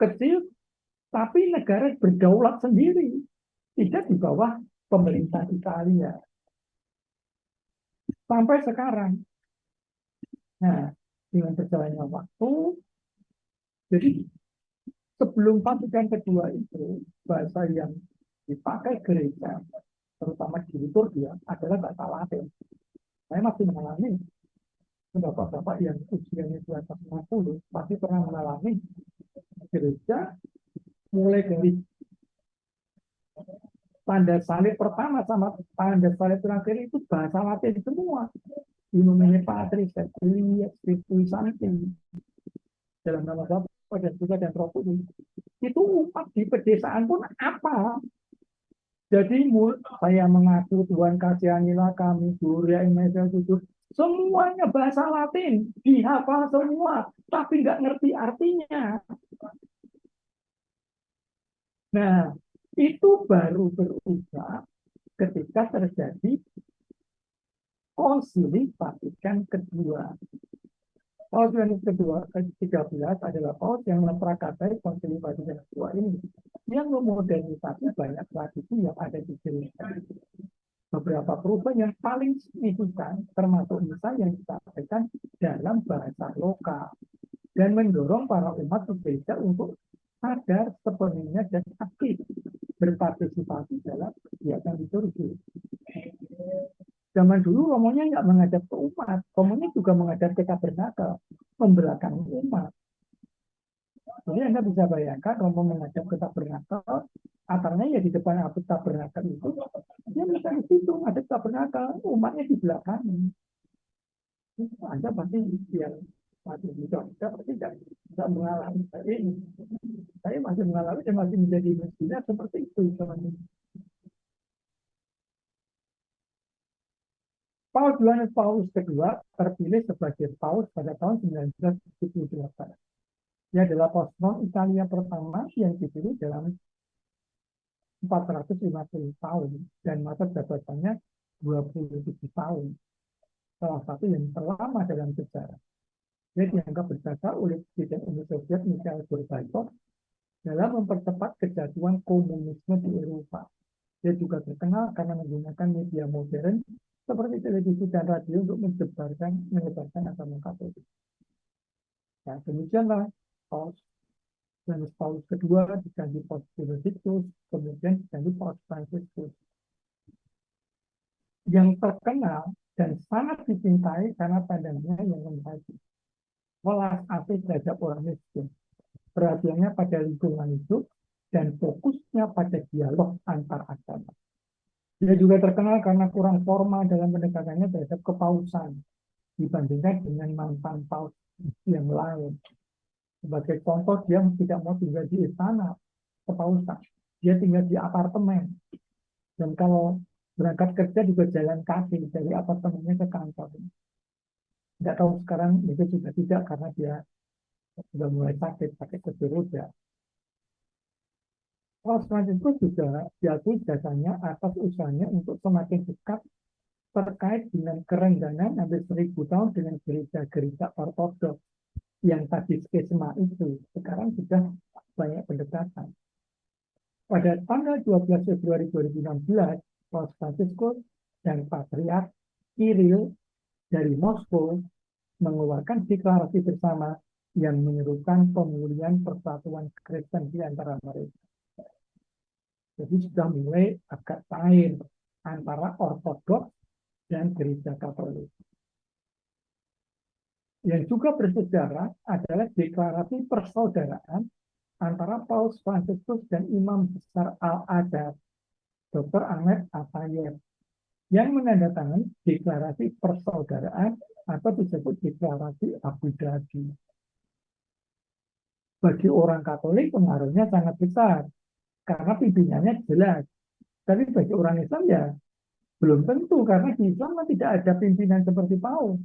kecil, tapi negara berdaulat sendiri, tidak di bawah pemerintah Italia. Sampai sekarang. Nah, dengan berjalannya waktu, jadi sebelum Vatikan kedua itu, bahasa yang dipakai gereja, terutama di liturgia, adalah bahasa Latin. Saya masih mengalami, bapak-bapak yang usianya di atas 60, pasti pernah mengalami gereja mulai dari tanda salib pertama sama tanda salib terakhir itu bahasa Latin semua. In nomine Patris et Filii et Spiritui Sancti. Dalam nama Bapa dan Putra dan Roh Kudus. Itu umat di pedesaan pun apa? Jadi saya mengaku Tuhan kasihanilah kami, Gloria in Mater Tutus. Semuanya bahasa Latin, dihafal semua, tapi nggak ngerti artinya. Nah, itu baru berubah ketika terjadi Konsili Vatikan kedua. Paus Yohanes kedua ke-13 adalah Paus yang memprakarsai Konsili Vatikan kedua ini, yang memodernisasi banyak tradisi yang ada di gereja. Beberapa perubahan yang paling signifikan termasuk misa yang disampaikan dalam bahasa lokal dan mendorong para umat gereja untuk sadar sepenuhnya dan aktif berpartisipasi dalam kegiatan liturgi. Zaman dulu Romonya nggak mengajar ke umat, Romonya juga mengajar kita bernakal, membelakangi umat. Jadi Anda bisa bayangkan Romo mengajar kita bernakal, akarnya ya di depan kita bernakal itu, dia bisa di situ ada kita bernakal, umatnya di belakang. Anda pasti yang masih mencoba, pasti tidak mengalami ini. Saya masih mengalami dan masih menjadi mestinya seperti itu teman-teman. Paus Yohanes Paulus kedua terpilih sebagai Paus pada tahun 1978. Dia adalah Paus non-Italia pertama yang dipilih dalam 450 tahun dan masa jabatannya 27 tahun. Salah satu yang terlama dalam sejarah. Dia dianggap berjasa oleh Presiden Uni Soviet Mikhail Gorbachev dalam mempercepat kejatuhan komunisme di Eropa. Dia juga terkenal karena menggunakan media modern seperti televisi dan radio untuk menyebarkan agama Katolik. Nah, demikianlah Paus Yohanes Paulus kedua diganti Paus Benedictus, kemudian diganti Paus Fransiskus. Yang terkenal dan sangat dicintai karena pandangannya yang membaik. Welas asih terhadap orang miskin. Perhatiannya pada lingkungan hidup dan fokusnya pada dialog antar agama. Dia juga terkenal karena kurang formal dalam pendekatannya terhadap kepausan dibandingkan dengan mantan paus yang lain. Sebagai contoh, dia tidak mau tinggal di istana kepausan. Dia tinggal di apartemen. Dan kalau berangkat kerja juga jalan kaki dari apartemennya ke kantor. Tidak tahu sekarang itu juga tidak karena dia sudah mulai sakit kursi roda. Paus Fransiskus juga diakui jasanya atas usahanya untuk semakin dekat terkait dengan kerengganan hampir 1000 tahun dengan gereja-gereja ortodoks yang tadi skema itu. Sekarang sudah banyak pendekatan. Pada tanggal 12 Februari 2016, Paus Fransiskus dan Patriark Kiril dari Moskow mengeluarkan deklarasi bersama yang menyerukan pemulihan persatuan Kristen di antara mereka. Jadi sudah mulai agak cair antara Ortodoks dan Gereja Katolik. Yang juga bersejarah adalah deklarasi persaudaraan antara Paus Fransiskus dan Imam Besar Al-Azhar, Dr. Ahmed Atayeb, yang menandatangani deklarasi persaudaraan atau disebut deklarasi Abu Dhabi. Bagi orang Katolik pengaruhnya sangat besar karena pimpinannya jelas. Tapi bagi orang Islam ya belum tentu, karena di Islam tidak ada pimpinan seperti Paus.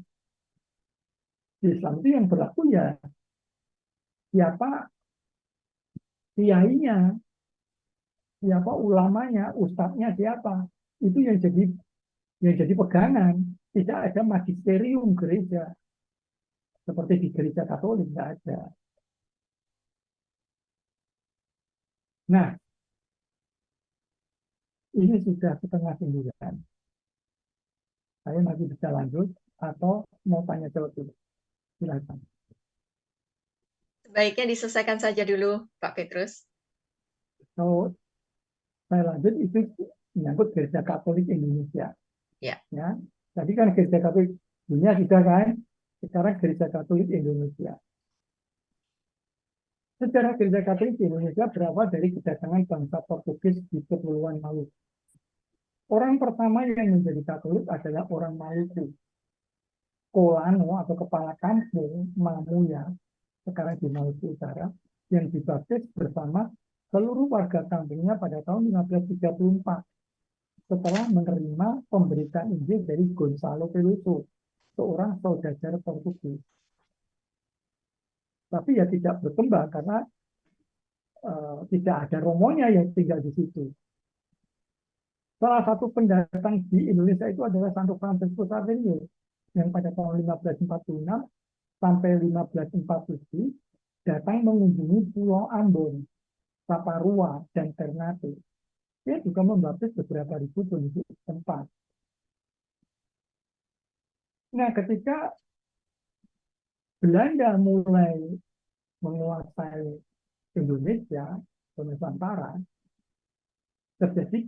Di Islam itu yang berlaku ya siapa kiainya, siapa ulamanya, ustadznya siapa. Itu yang jadi pegangan. Tidak ada magisterium gereja seperti di gereja Katolik, tidak ada. Nah, ini sudah setengah 9. Saya masih bisa lanjut atau mau tanya jawab dulu? Silakan. Sebaiknya diselesaikan saja dulu, Pak Petrus. Kalau saya lanjut, itu menyangkut gereja Katolik Indonesia. Ya. Ya, tadi kan gereja Katolik dunia sudah kan, sekarang gereja Katolik Indonesia. Sejarah gereja Katolik di Indonesia berawal dari kedatangan bangsa Portugis di Kepulauan Maluku. Orang pertama yang menjadi Katolik adalah orang Maluku. Kolano atau kepala kampung Mamuya, sekarang di Maluku Utara, yang dibaptis bersama seluruh warga kampungnya pada tahun 1534 setelah menerima pemberitaan Injil dari Gonçalo Veloso, seorang saudagar Portugis. Tapi ya tidak berkembang karena tidak ada romonya yang tinggal di situ. Salah satu pendatang di Indonesia itu adalah Santo Fransiskus Xavier yang pada tahun 1546 sampai 1547 datang mengunjungi Pulau Ambon, Saparua, dan Ternate. Dia juga membaptis beberapa ribu penduduk tempat. Nah, ketika Belanda mulai menguasai Indonesia, Nusantara, terjadi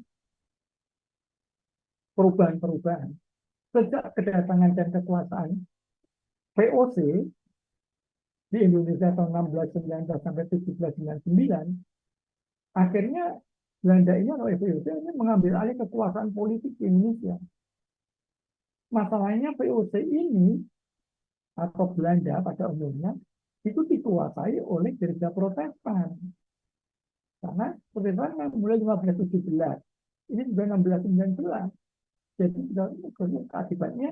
perubahan-perubahan. Sejak kedatangan dan kekuasaan VOC di Indonesia tahun 1619 sampai 1799, akhirnya Belanda ini atau VOC ini mengambil alih kekuasaan politik di Indonesia. Masalahnya VOC ini atau Belanda pada umumnya itu dikuasai oleh gereja Protestan. Karena Protestan mulai 1517, ini sudah 1619. Jadi akibatnya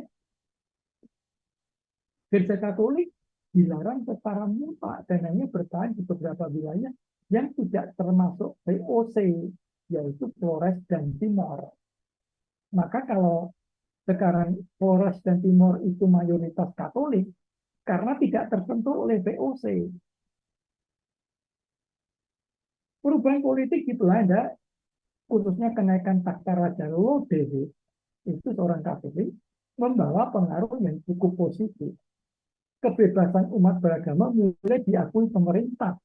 gereja Katolik dilarang secara mutlak dan hanya bertahan di beberapa wilayah yang tidak termasuk VOC, yaitu Flores dan Timor. Maka kalau sekarang Flores dan Timor itu mayoritas Katolik, karena tidak tersentuh oleh VOC. Perubahan politik di Belanda, khususnya kenaikan takhta Raja Lodewijk, itu seorang Katolik, membawa pengaruh yang cukup positif. Kebebasan umat beragama mulai diakui pemerintah.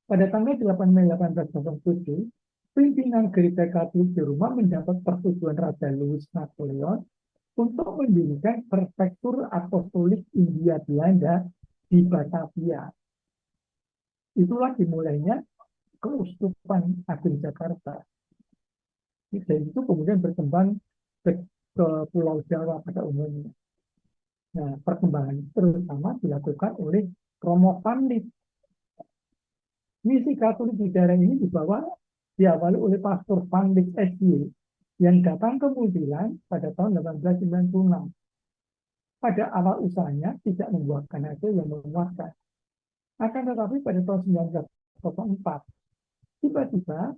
Pada tanggal 8 Mei 1807, pimpinan gereja Katolik di Roma mendapat persetujuan Raja Louis Napoleon untuk mendirikan Prefektur Apostolik India Belanda di Batavia. Itulah dimulainya Keuskupan Agung Jakarta. Dan itu kemudian berkembang ke Pulau Jawa pada umumnya. Nah, perkembangan terutama dilakukan oleh Romo Pandit. Misi Katolik di daerah ini diawali oleh Pastor Pandit S.Y. yang datang ke Mudilan pada tahun 1896. Pada awal usahanya tidak membuahkan hasil yang memuaskan. Akan tetapi pada tahun 1904, tiba-tiba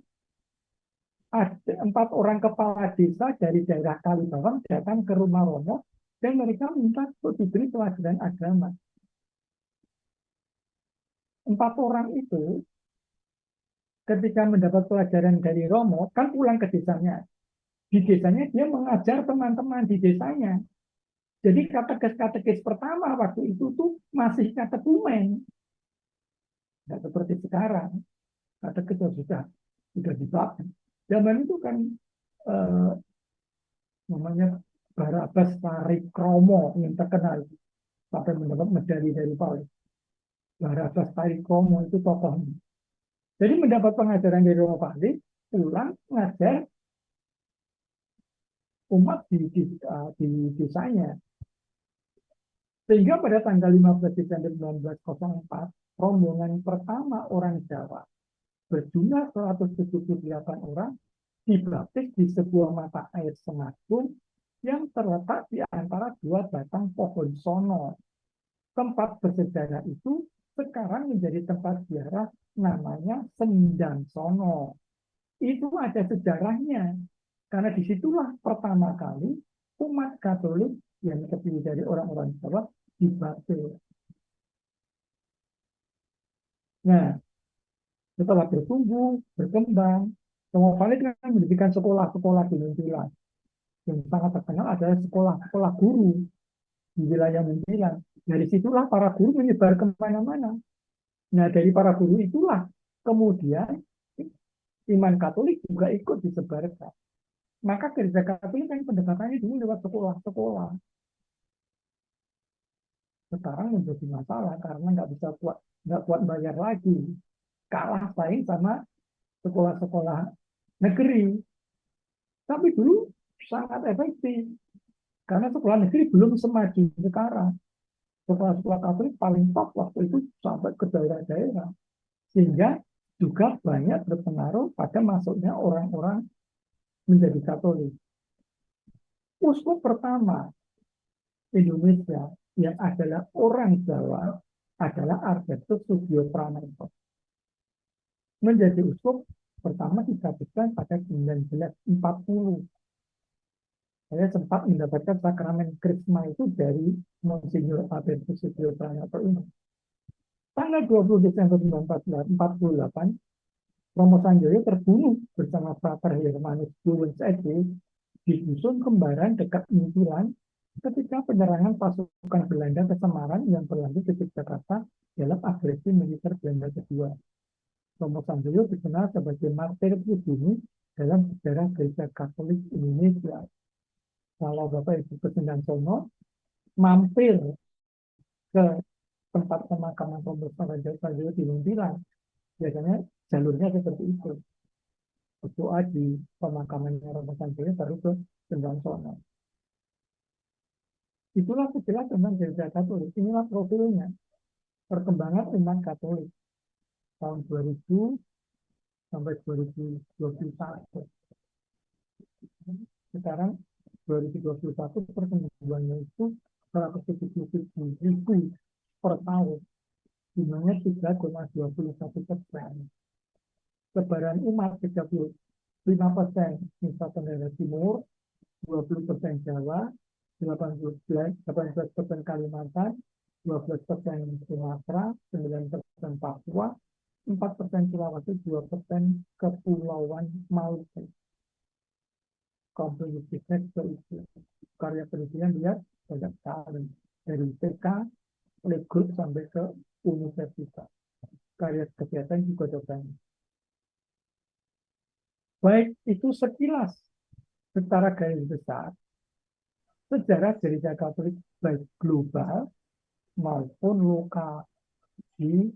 ada 4 orang kepala desa dari daerah Kalibawang datang ke rumah Romo dan mereka minta untuk diberi pelajaran agama. 4 orang itu ketika mendapat pelajaran dari Romo kan pulang ke desanya. Di desanya dia mengajar teman-teman di desanya. Jadi katekis-katekis pertama waktu itu tuh masih katekumen, nggak seperti sekarang. Katekis sudah dibaca. Zaman itu kan eh, namanya Barabas Parikromo yang terkenal sampai mendapat medali dari Paus. Barabas Parikromo itu tokohnya. Jadi mendapat pengajaran dari Romo Bali, pulang ngajar umat di desanya. Sehingga pada tanggal 15 Desember 1904, rombongan pertama orang Jawa berjumlah 178 orang dibaptis di sebuah mata air Semadung yang terletak di antara dua batang pohon sono. Tempat bersejarah itu sekarang menjadi tempat ziarah namanya Sendang Sono. Itu ada sejarahnya. Karena disitulah pertama kali umat Katolik yang terdiri dari orang-orang Jawa dibaptis. Nah, setelah bertumbuh, berkembang, Romo Khalid kan mendirikan sekolah-sekolah di Muntilan. Yang sangat terkenal adalah sekolah-sekolah guru di wilayah Muntilan. Dari situlah para guru menyebar kemana-mana. Nah, dari para guru itulah kemudian iman Katolik juga ikut disebarkan. Maka gereja Katolik kan pendekatannya dulu lewat sekolah-sekolah. Sekarang menjadi masalah karena nggak kuat bayar lagi. Kalah saing sama sekolah-sekolah negeri. Tapi dulu sangat efektif. Karena sekolah negeri belum semaju sekarang. Sekolah-sekolah Katolik paling top waktu itu sampai ke daerah-daerah. Sehingga juga banyak berpengaruh pada masuknya orang-orang menjadi Katolik. Uskup pertama Indonesia yang adalah orang Jawa adalah Albertus Sugio Pranoto. Menjadi uskup pertama dibaptiskan pada 1940. Saya sempat mendapatkan sakramen Krisma itu dari Monsignor Albertus Sugio Pranoto ini. Tanggal 20 Desember 1948, Romo Sanjoyo terbunuh bersama Frater Hermanus Gulens Ede di dusun Kembaran dekat Muntilan ketika penyerangan pasukan Belanda ke Semarang yang berlanjut ke Jakarta dalam agresi militer Belanda kedua. Romo Sanjoyo dikenal sebagai martir pribumi dalam sejarah Gereja Katolik Indonesia. Kalau Bapak Ibu ke Sendang Sono, mampir ke tempat pemakaman Romo Sanjoyo di Muntilan, biasanya jalurnya seperti itu. Berdoa di pemakaman Romo Sanjoyo baru ke Sendang Sono. Itulah sejelas tentang gereja Katolik. Inilah profilnya. Perkembangan iman Katolik tahun 2000 sampai 2021. Sekarang 2021 pertumbuhannya itu 177.000 per tahun. Jumlahnya 3,21%. Sebaran umat 35% Nusa Tenggara Timur, 20% Jawa, 18% Kalimantan, 12% Sumatera, 9% Papua, 4% Sulawesi, 2% Kepulauan Maluku. Komprehensifnya itu karya penelitian lihat banyak sekali dari TK, playgroup sampai ke universitas. Karya kegiatan juga ada banyak. Baik itu sekilas secara garis besar sejarah gereja Katolik baik global maupun lokal di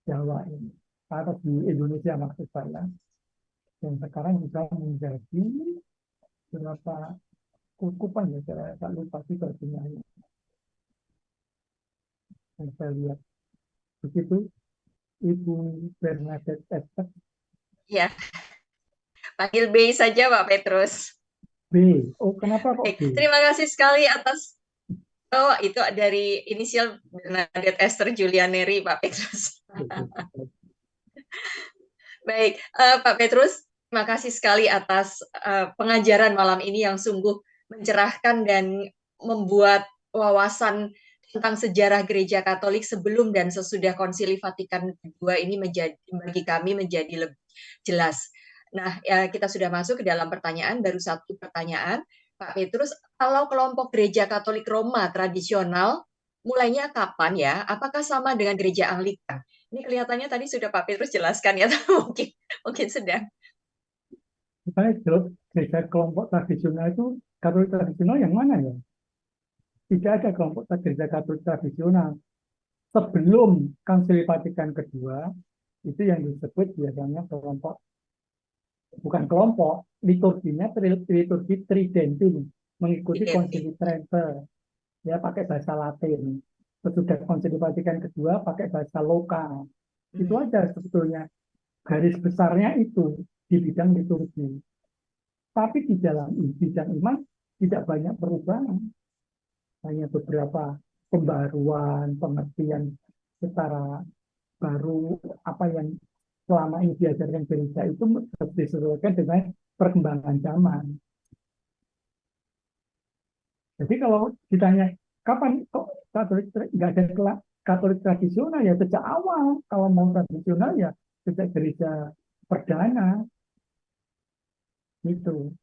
Jawa ini atau di Indonesia maksud saya, yang sekarang bisa menjadi beberapa kukupan ya, saya lupa sih artinya yang saya lihat begitu. Ibu Bernadette Esther. Ya, panggil B saja Pak Petrus. B. Oh, kenapa kok Baik, B? terima kasih sekali atas itu dari inisial Bernadette Esther Julianeri Pak Petrus. Baik, Pak Petrus, terima kasih sekali atas pengajaran malam ini yang sungguh mencerahkan dan membuat wawasan tentang sejarah Gereja Katolik sebelum dan sesudah Konsili Vatikan II ini bagi kami menjadi lebih jelas. Nah, kita sudah masuk ke dalam pertanyaan, baru satu pertanyaan. Pak Petrus, kalau kelompok gereja Katolik Roma tradisional mulainya kapan ya? Apakah sama dengan gereja Anglikan? Ini kelihatannya tadi sudah Pak Petrus jelaskan ya, tapi mungkin sedang. Misalnya gereja kelompok tradisional itu, Katolik tradisional yang mana ya? Tidak ada kelompok gereja Katolik tradisional. Sebelum Konsili Vatikan kedua, itu yang disebut biasanya kelompok, bukan kelompok, liturginya liturgi Tridentum, mengikuti Konsili Identik. Trente, ya pakai bahasa Latin. Sesudah Konsili Vatikan kedua pakai bahasa lokal. Itu aja sebetulnya garis besarnya itu di bidang liturgi. Tapi di dalam bidang iman tidak banyak perubahan, hanya beberapa pembaruan, pengertian secara baru, apa yang selama ini diajarkan gereja itu disesuaikan dengan perkembangan zaman. Jadi kalau ditanya kapan kok Katolik nggak ada Katolik tradisional, ya sejak awal. Kalau mau tradisional ya sejak gereja perdana itu.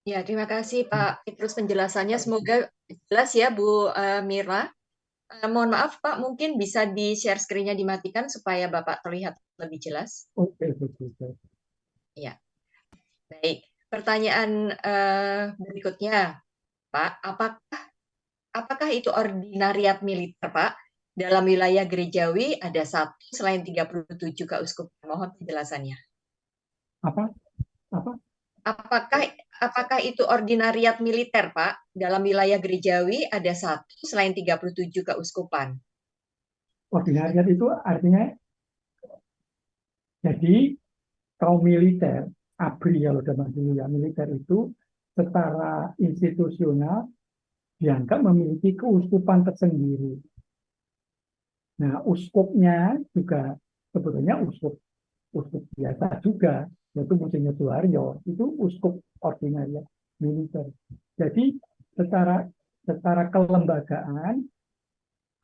Ya, terima kasih Pak Petrus penjelasannya. Semoga jelas ya Bu Mira. Mohon maaf Pak, mungkin bisa di-share screen-nya dimatikan supaya Bapak terlihat lebih jelas. Oke, betul. Ya, baik. Pertanyaan berikutnya, Pak, apakah itu ordinariat militer, Pak? Dalam wilayah gerejawi ada satu selain 37 keuskupan. Mohon penjelasannya. Apa? Apakah itu ordinariat militer, Pak? Dalam wilayah gerejawi ada satu selain 37 keuskupan. Ordinariat itu artinya jadi kaum militer, ABRI kalau zaman dulu ya, militer itu secara institusional dianggap memiliki keuskupan tersendiri. Nah, uskupnya juga sebetulnya uskup biasa juga, yaitu Monsinyur Suharyo, itu uskup ordinariat militer. Jadi secara kelembagaan,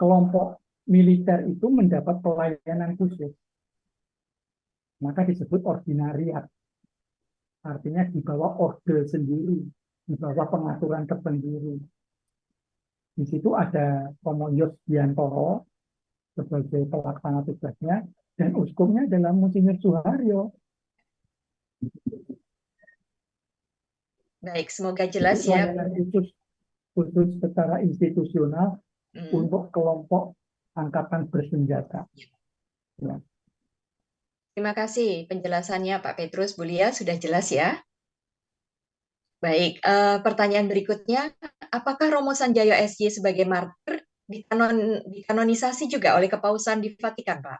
kelompok militer itu mendapat pelayanan khusus. Maka disebut ordinariat. Artinya di bawah orde sendiri, di bawah pengaturan tersendiri. Di situ ada Romo Yosdiantoro sebagai pelaksana tugasnya, dan uskupnya adalah Monsinyur Suharyo. Baik, semoga jelas ya. Khusus secara institusional untuk kelompok angkatan bersenjata. Ya. Terima kasih penjelasannya Pak Petrus. Bu Lia, sudah jelas ya? Baik, pertanyaan berikutnya, apakah Romo Sanjaya SJ sebagai martir dikanonisasi juga oleh Kepausan di Vatikan, Pak?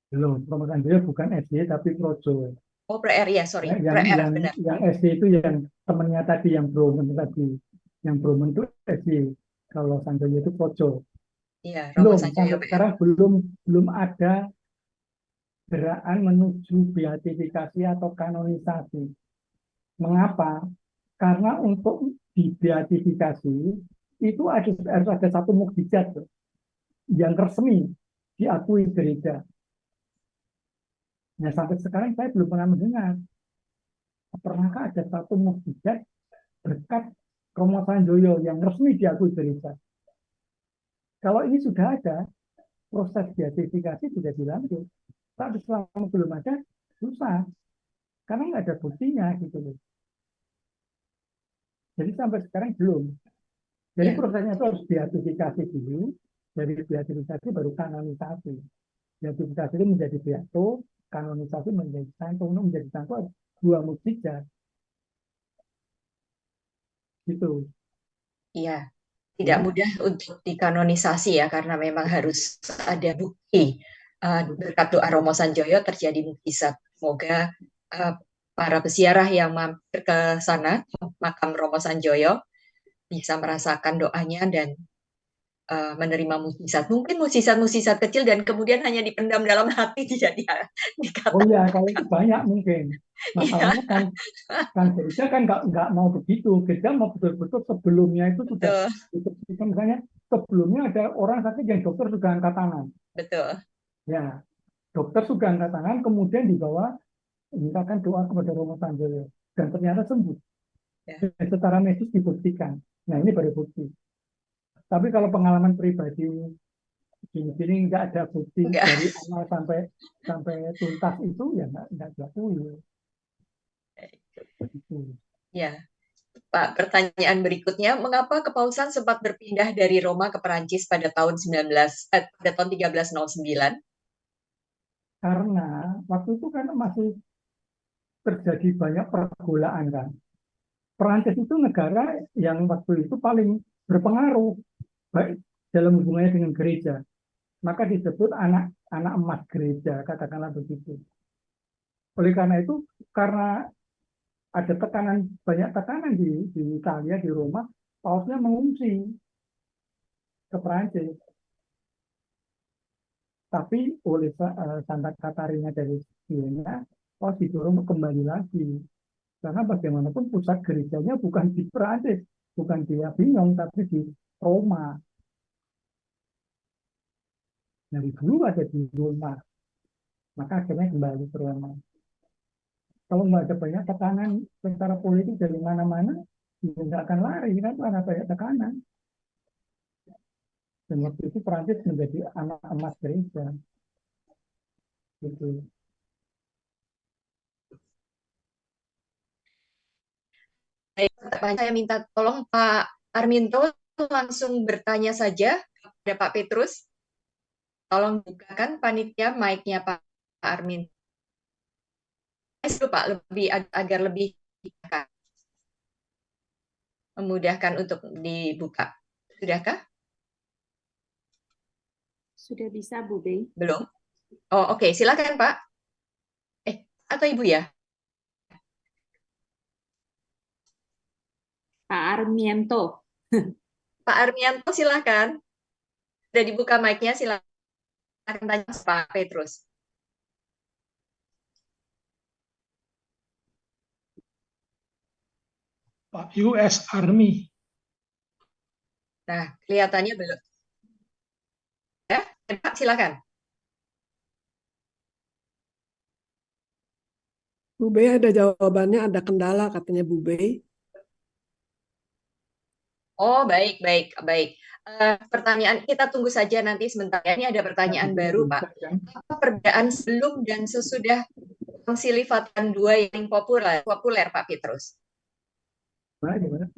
Belum, Romo Sanjaya bukan SJ tapi Projo. Oh, Pre-R ya, sorry. Ya, Pre-R, benar. Yang SJ itu yang temannya tadi, yang Bromen tadi. Yang Bromen itu SJ. Kalau Sanjaya itu Projo. Iya, Romo Sanjaya sampai sekarang belum ada gerakan menuju beatifikasi atau kanonisasi. Mengapa? Karena untuk dibeatifikasi itu harus ada satu mukjizat yang resmi diakui gereja. Nah, sampai sekarang saya belum pernah mendengar. Pernahkah ada satu mukjizat berkat Romo Sanjoyo yang resmi diakui gereja? Kalau ini sudah ada, proses beatifikasi sudah dilanjut. Tapi selama belum ada, susah. Karena nggak ada buktinya gitu loh. Jadi sampai sekarang belum. Jadi prosesnya itu harus beatifikasi dulu, dari beatifikasi baru kanonisasi. Beatifikasi itu menjadi beato, kanonisasi menjadi santo. Untuk menjadi santo ada dua mukjizat. Gitu. Iya, tidak mudah untuk dikanonisasi ya, karena memang harus ada bukti. Berkat doa Romo Sanjoyo terjadi mukjizat. Semoga para peziarah yang mampir ke sana, makam Romo Sanjoyo, bisa merasakan doanya dan menerima mukjizat. Mungkin mukjizat-mukjizat kecil dan kemudian hanya dipendam dalam hati, tidak dikatakan. Oh iya, kalau itu banyak mungkin. Masalahnya kan gereja kan nggak mau begitu. Gereja mau betul-betul sebelumnya itu sudah, misalnya sebelumnya ada orang sakit yang dokter sudah angkat tangan. Betul. Ya, dokter sudah angkat tangan, kemudian dibawa mintakan doa kepada Romo Sanjoyo. dan ternyata sembuh. Ya. Dan secara medis dibuktikan. Nah ini baru bukti. Tapi kalau pengalaman pribadi gini nggak ada bukti Enggak. dari awal sampai tuntas itu ya nggak diakui. Gitu. Ya, Pak, pertanyaan berikutnya, mengapa Kepausan sempat berpindah dari Roma ke Perancis pada tahun 1309? Karena waktu itu kan masih terjadi banyak pergaulaan kan. Perancis itu negara yang waktu itu paling berpengaruh baik dalam hubungannya dengan gereja. Maka disebut anak emas gereja, katakanlah begitu. Oleh karena itu, karena ada banyak tekanan di Italia, di Roma, pausnya mengungsi ke Perancis. Tapi oleh Santa Katarina dari Siena, paus didorong kembali lagi. Karena bagaimanapun pusat gerejanya bukan di Perancis, bukan di Avignon, tapi di Roma. Dari dulu ada di Roma, maka akhirnya kembali ke Roma. Kalau nggak ada banyak tekanan secara politik dari mana-mana, ya nggak akan lari kan karena banyak tekanan. Dan waktu itu Perancis menjadi anak emas gereja. Gitu. Saya minta tolong Pak Arminto langsung bertanya saja kepada Pak Petrus. Tolong bukakan panitia mic-nya Pak Arminto. Pak, lebih agar lebih memudahkan untuk dibuka. Sudahkah? Sudah bisa, Bu Bey. Belum? Oh, oke. Silakan, Pak. Atau Ibu ya? Pak Armiento. Pak Armianto, silakan. Sudah dibuka mic-nya, silakan tanya Pak Petrus. Pak US Army. Nah, kelihatannya belum. Ya, Pak, silakan. Bu Bey ada jawabannya, ada kendala katanya Bu Bey. Oh, baik, baik, baik. Pertanyaan kita tunggu saja nanti sebentar. Ini ada pertanyaan baru, Pak. Apa perbedaan sebelum dan sesudah Konsili Vatikan II yang populer, Pak Petrus? Gimana?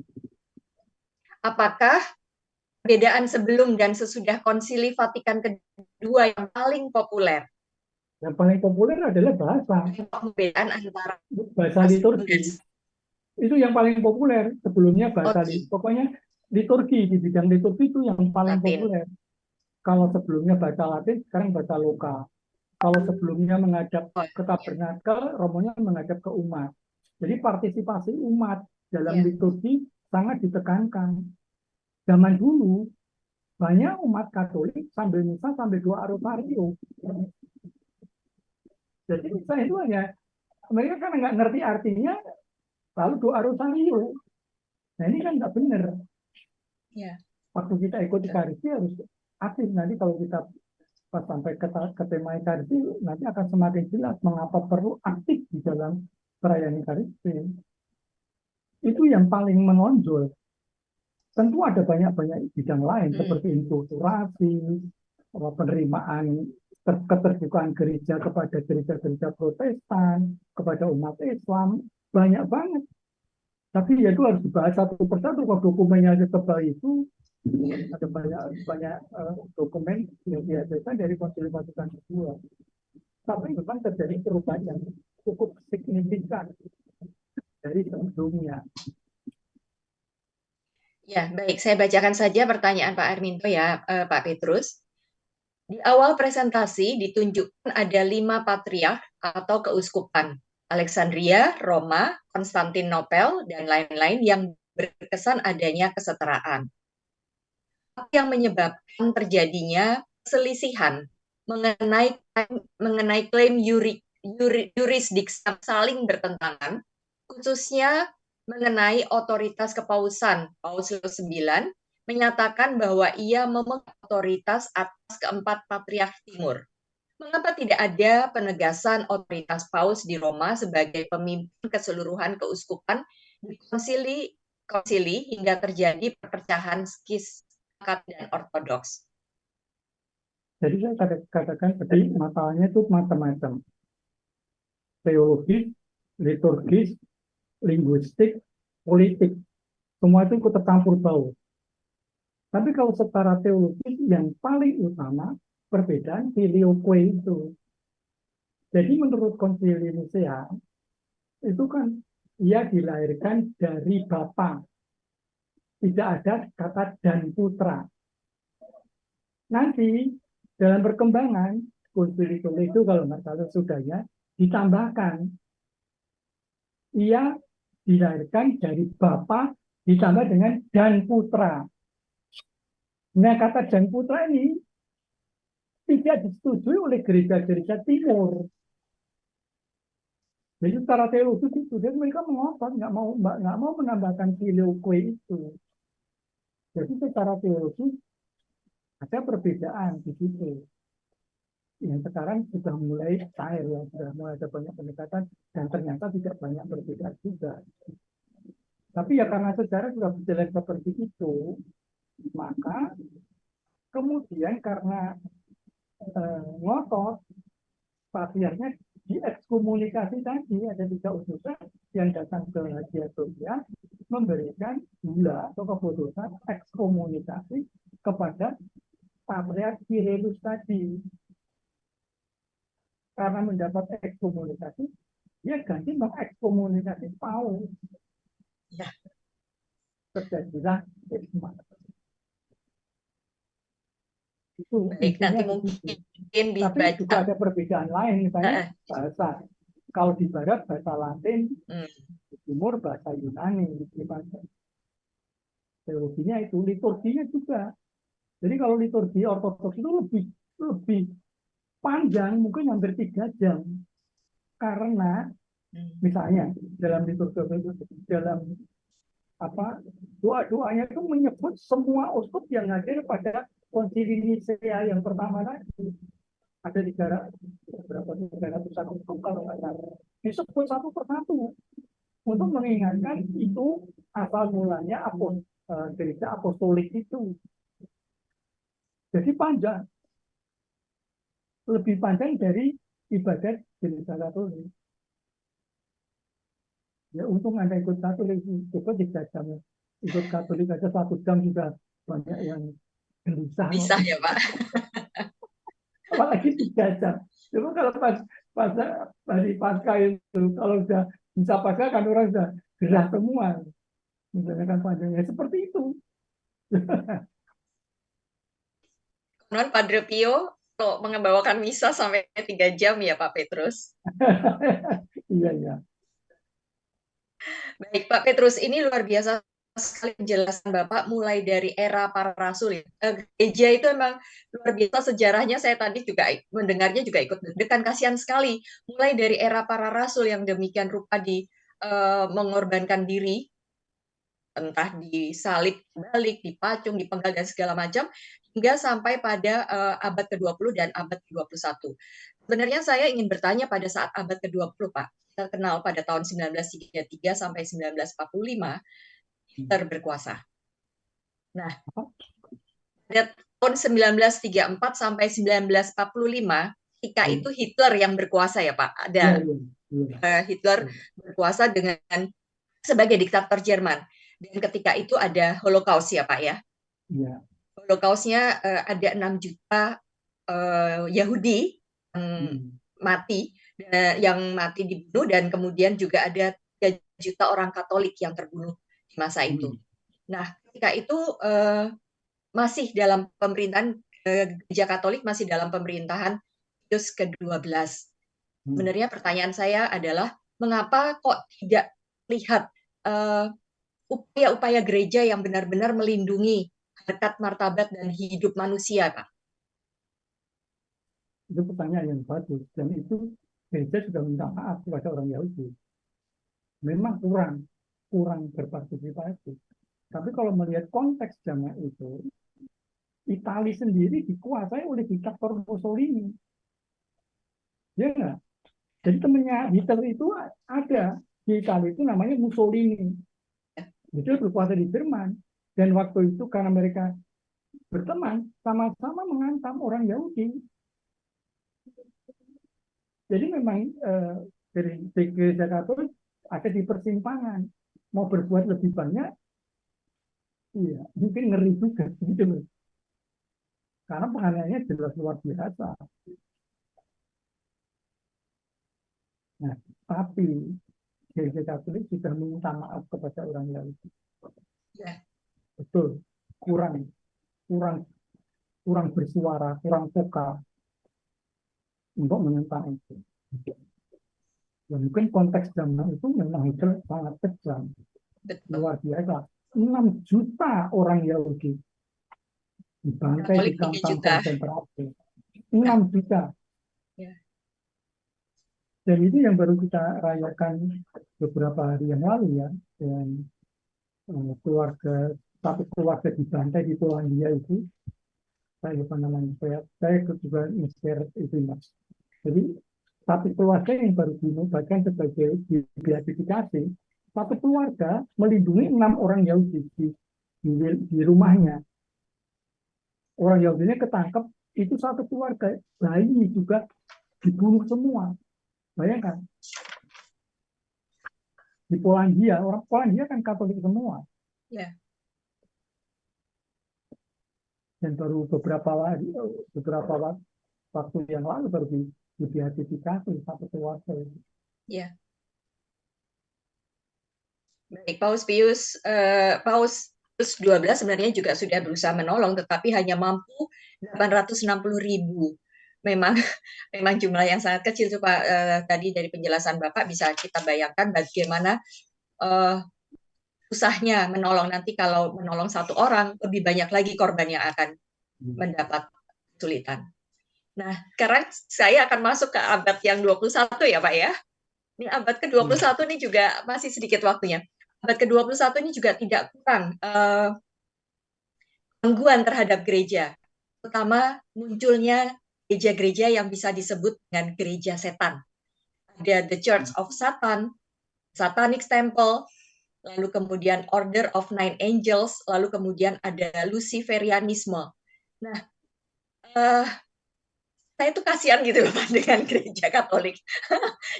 Apakah perbedaan sebelum dan sesudah Konsili Vatikan kedua yang paling populer? Yang paling populer adalah bahasa. Perbedaan antara Bahasa liturgi. Itu yang paling populer. Sebelumnya bahasa pokoknya liturgi, di bidang liturgi itu yang paling populer. Kalau sebelumnya bahasa Latin, sekarang bahasa lokal. Kalau sebelumnya menghadap ke tabernakel, romonya menghadap ke umat. Jadi partisipasi umat dalam liturgi sangat ditekankan. Zaman dulu banyak umat Katolik sambil misa sambil doa rosario. Jadi misa itu hanya mereka kan nggak ngerti artinya, lalu doa rosario. Nah ini kan nggak benar. Ya. Waktu kita ikut Ekaristi harus aktif. Nanti kalau kita pas sampai ke tema Ekaristi, nanti akan semakin jelas mengapa perlu aktif di dalam perayaan Ekaristi. Itu yang paling menonjol. Tentu ada banyak-banyak bidang lain seperti inkulturasi, penerimaan keterbukaan gereja kepada gereja-gereja Protestan, kepada umat Islam, banyak banget. Tapi ya itu harus dibahas satu persatu. Kalau dokumennya setebal itu, ada banyak dokumen yang dihasilkan dari Konsili Vatikan II. Tapi memang terjadi perubahan yang cukup signifikan dari sebelumnya. Ya, baik. Saya bacakan saja pertanyaan Pak Arminto ya, Pak Petrus. Di awal presentasi ditunjukkan ada 5 patriark atau keuskupan. Alexandria, Roma, Konstantinopel, dan lain-lain yang berkesan adanya kesetaraan. Apa yang menyebabkan terjadinya keselisihan mengenai klaim yurisdiksi saling bertentangan, khususnya mengenai otoritas kepausan. Paus Leus IX menyatakan bahwa ia memegang otoritas atas keempat patriark timur. Mengapa tidak ada penegasan otoritas Paus di Roma sebagai pemimpin keseluruhan keuskupan di konsili hingga terjadi perpecahan Sepakat dan Ortodoks? Jadi saya katakan tadi masalahnya itu macam-macam. Teologis, liturgis, linguistik, politik. Semua itu ikut tercampur baur. Tapi kalau secara teologis yang paling utama perbedaan filioque itu. Jadi menurut Konsili Nicea itu kan ia dilahirkan dari Bapa. Tidak ada kata dan putra. Nanti dalam perkembangan Konsili itu kalau nggak salah sudahnya ditambahkan ia dilahirkan dari Bapa ditambah dengan dan putra. Nah, kata dan putra ini tidak disetujui oleh gereja-gereja timur. Jadi secara teologis itu, dan mereka mengotot nggak mau menambahkan filioque itu. Jadi secara teologis ada perbedaan di situ. Yang sekarang sudah mulai cair ya, sudah mulai ada banyak pendekatan dan ternyata tidak banyak perbedaan juga. Tapi ya karena sejarah sudah berjalan seperti itu, maka kemudian karena ngotot patriarknya diekskomunikasi tadi, ada 3 utusan yang datang ke Hagia Sophia memberikan gula atau keputusan ekskomunikasi kepada Patriark Kirillus tadi. Karena mendapat ekskomunikasi, dia ganti mengekskomunikasi Paus. Ya. Terjadilah skisma. Itu Baik, intinya nanti di situ. mungkin Tapi juga dibaca. ada perbedaan lain, misalnya bahasa. Kalau di barat bahasa Latin, di timur bahasa Yunani. Teologinya itu, liturginya juga. Jadi kalau liturgi ortodoks itu lebih panjang, mungkin hampir 3 jam. Karena misalnya dalam liturgi dalam doa-doanya itu menyebut semua uskup yang hadir pada Konsili Nicea yang pertama tadi. Ada 300 uskup kalau nggak salah. Disebut satu persatu untuk mengingatkan itu asal mulanya gereja apostolik itu. Jadi panjang, lebih panjang dari ibadat gereja Katolik. Ya untung Anda ikut Katolik, coba 3 jam. Ikut Katolik aja 1 jam sudah banyak yang gelisah. Bisa ya Pak. Apalagi 3 jam. Coba kalau pas hari Paskah itu, kalau sudah bisa Paskah kan orang sudah gerah semua. Misalnya kan panjangnya seperti itu. Kemudian Padre Pio kalau mengembawakan misa sampai 3 jam ya Pak Petrus. Iya, iya. Baik Pak Petrus, ini luar biasa sekali penjelasan Bapak mulai dari era para rasul. Gereja itu emang luar biasa sejarahnya, saya tadi juga mendengarnya juga ikut deg-degan, kasihan sekali. Mulai dari era para rasul yang demikian rupa mengorbankan diri, entah disalib balik, dipacung, dipenggal dan segala macam, hingga sampai pada abad ke-20 dan abad ke-21. Sebenarnya saya ingin bertanya pada saat abad ke-20 Pak, kita kenal pada tahun 1933 sampai 1945, Hitler berkuasa. Nah, pada tahun 1934 sampai 1945, ketika itu Hitler yang berkuasa ya Pak. Ada Hitler berkuasa sebagai diktator Jerman. Dan ketika itu ada Holocaust ya Pak ya. Ya. Holocaustnya ada 6 juta Yahudi yang mati dibunuh, dan kemudian juga ada 3 juta orang Katolik yang terbunuh di masa itu. Nah, ketika itu masih dalam pemerintahan Gereja Katolik, masih dalam pemerintahan Pius ke-12. Sebenarnya pertanyaan saya adalah mengapa kok tidak lihat upaya-upaya gereja yang benar-benar melindungi harkat martabat dan hidup manusia, Pak? Itu pertanyaan yang bagus, dan itu gereja sudah minta maaf kepada orang Yahudi. Memang kurang berpartisipasi. Tapi kalau melihat konteks zaman itu, Italia sendiri dikuasai oleh diktator Mussolini. Ya nggak? Jadi temennya Hitler itu ada di Italia itu namanya Mussolini. Itu berkuasa di Jerman. Dan waktu itu karena mereka berteman, sama-sama mengantam orang Yahudi. Jadi memang dari gereja Katolik ada di persimpangan. Mau berbuat lebih banyak, iya, mungkin ngeri juga gitu loh. Karena penganiayaannya jelas luar biasa. Nah, tapi gereja Katolik sudah meminta maaf kepada orang Yahudi. Ya. Betul, kurang, kurang, kurang bersuara, kurang vokal untuk menentang itu. Ya, mungkin konteks zaman itu memang Hitler sangat kejam, Betul. luar biasa. 6 juta orang Yahudi dibantai di Katolik 3 kamp-kamp juta. konsentrasi. 6 juta. Ya. Dan itu yang baru kita rayakan beberapa hari yang lalu ya. Dan satu keluarga dibantai di Polandia itu. Saya lupa namanya. Saya juga nge-share itu mas. Jadi satu keluarga yang baru dinobatkan sebagai dibeatifikasi, satu keluarga melindungi 6 orang Yahudi di rumahnya. Orang Yahudinya ketangkep, itu satu keluarga, bayi juga dibunuh semua. Bayangkan, di Polandia, orang Polandia kan Katolik semua. Ya. Dan baru beberapa waktu yang lalu baru dibeatifikasi satu keluarga itu. Ya. Baik, Paus Pius 12 sebenarnya juga sudah berusaha menolong, tetapi hanya mampu 860.000. Memang jumlah yang sangat kecil tuh Pak. Tadi dari penjelasan Bapak bisa kita bayangkan bagaimana susahnya menolong. Nanti kalau menolong satu orang, lebih banyak lagi korban yang akan mendapat kesulitan. Nah, sekarang saya akan masuk ke abad yang 21 ya Pak ya. Ini abad ke-21 ini juga masih sedikit waktunya. Abad ke-21 ini juga tidak kurang gangguan terhadap gereja. Pertama, munculnya gereja-gereja yang bisa disebut dengan gereja setan. Ada The Church of Satan, Satanic Temple, lalu kemudian Order of Nine Angels, lalu kemudian ada Luciferianisme. Nah, saya tuh kasihan gitu loh Pak dengan gereja Katolik.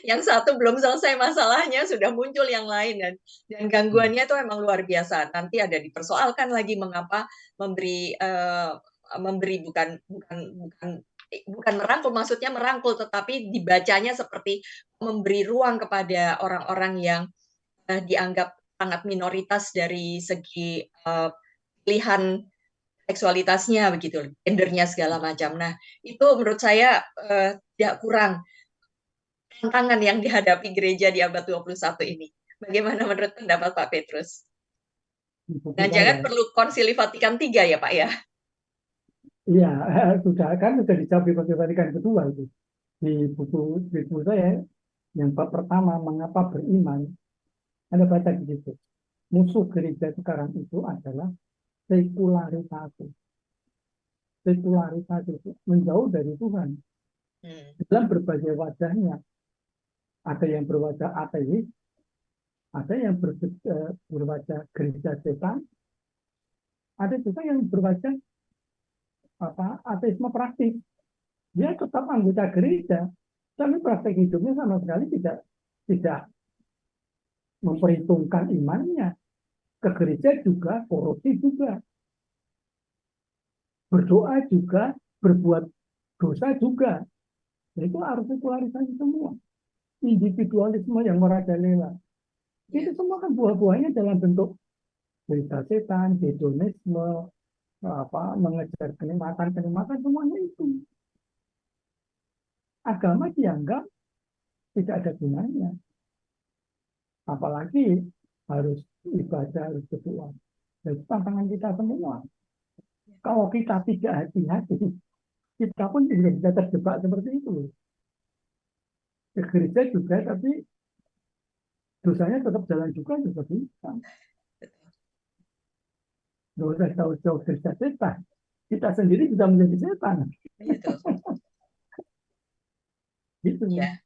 Yang satu belum selesai masalahnya sudah muncul yang lain, dan gangguannya itu memang luar biasa. Nanti ada dipersoalkan lagi mengapa memberi bukan merangkul, maksudnya merangkul, tetapi dibacanya seperti memberi ruang kepada orang-orang yang dianggap sangat minoritas dari segi pilihan seksualitasnya begitu, gendernya segala macam. Nah, itu menurut saya tidak kurang tantangan yang dihadapi gereja di abad 21 ini. Bagaimana menurut pendapat Pak Petrus? Nah, jangan perlu Konsili Vatikan III ya Pak ya? Iya, sudah dijawab di Konsili Vatikan kedua itu. Di buku saya, yang pertama, mengapa beriman, Anda baca di situ. Musuh gereja sekarang itu adalah sekularisasi. Sekularisasi itu menjauh dari Tuhan. Dalam berbagai wajahnya. Ada yang berwajah ateis, ada yang berwajah gereja setan, ada juga yang berwajah ateisme praktis. Dia tetap anggota gereja, tapi praktek hidupnya sama sekali tidak memperhitungkan imannya. Ke gereja juga, korupsi juga, berdoa juga, berbuat dosa juga. Itu harus sekularisasi semua. Individualisme yang merajalela. Itu semua kan buah-buahnya dalam bentuk gereja setan, hedonisme, mengejar kenikmatan semuanya itu. Agama dianggap tidak ada gunanya. Apalagi harus ibadah, harus berdoa. Itu tantangan kita semua. Kalau kita tidak hati-hati, kita pun juga bisa terjebak seperti itu. Ke gereja juga, tapi dosanya tetap jalan juga bisa. Nggak usah jauh-jauh gereja setan. Kita sendiri bisa menjadi setan. Gitu. Ya,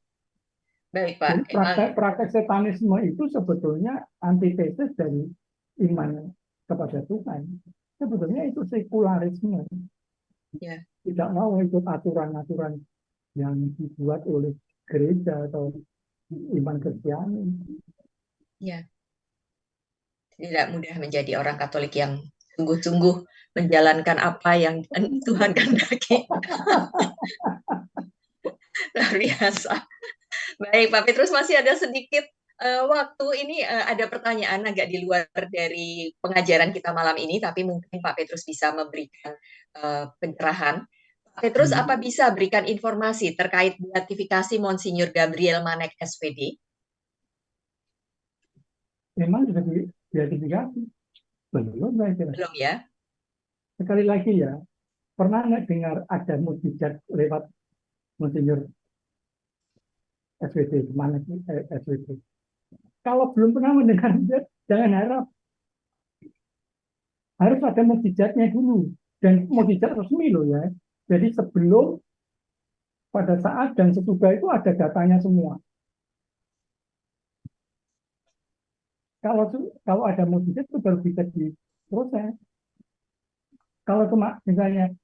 baik Pak. Jadi praktek satanisme itu sebetulnya antitesis dari iman kepada Tuhan. Sebetulnya itu sekularisme. Ya. Tidak mau ikut aturan-aturan yang dibuat oleh gereja atau iman Kristiani. Ya, tidak mudah menjadi orang Katolik yang sungguh-sungguh menjalankan apa yang Tuhan kehendaki. Luar biasa. Baik, Pak Petrus, masih ada sedikit waktu ini, ada pertanyaan agak di luar dari pengajaran kita malam ini, tapi mungkin Pak Petrus bisa memberikan pencerahan. Pak Petrus, apa bisa berikan informasi terkait beatifikasi Monsinyur Gabriel Manek SPD? Memang sudah diidentifikasi. Belum, saya kira. Belum ya? Sekali lagi ya, pernah nggak dengar ada mukjizat lewat Monsinyur SPD, Manek SPD? Kalau belum pernah mendengar, jangan harap. Harus ada mukjizatnya dulu. Dan mukjizat resmi loh ya. Jadi sebelum, pada saat, dan sesudah itu ada datanya semua. Kalau ada mukjizat itu baru bisa diproses. Kalau cuma misalnya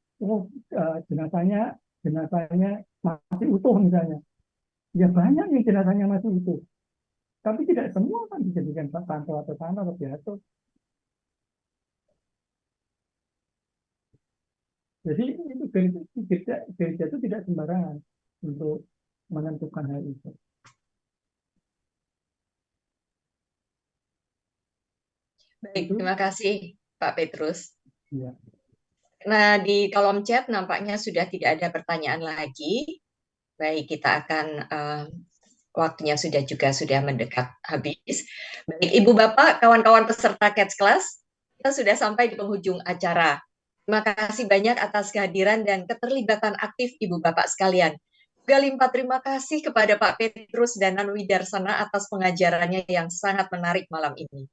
jenazahnya masih utuh misalnya, ya banyak yang jenazahnya masih utuh. Tapi tidak semua kan dijadikan santo atau santo atau biasa. Jadi itu gereja itu tidak sembarangan untuk menentukan hal itu. Baik, terima kasih Pak Petrus. Ya. Nah, di kolom chat nampaknya sudah tidak ada pertanyaan lagi. Baik, kita akan waktunya sudah mendekat habis. Baik, Ibu Bapak, kawan-kawan peserta Catch Class, kita sudah sampai di penghujung acara. Terima kasih banyak atas kehadiran dan keterlibatan aktif Ibu Bapak sekalian. Juga limpah terima kasih kepada Pak Petrus dan Nan Widarsana atas pengajarannya yang sangat menarik malam ini.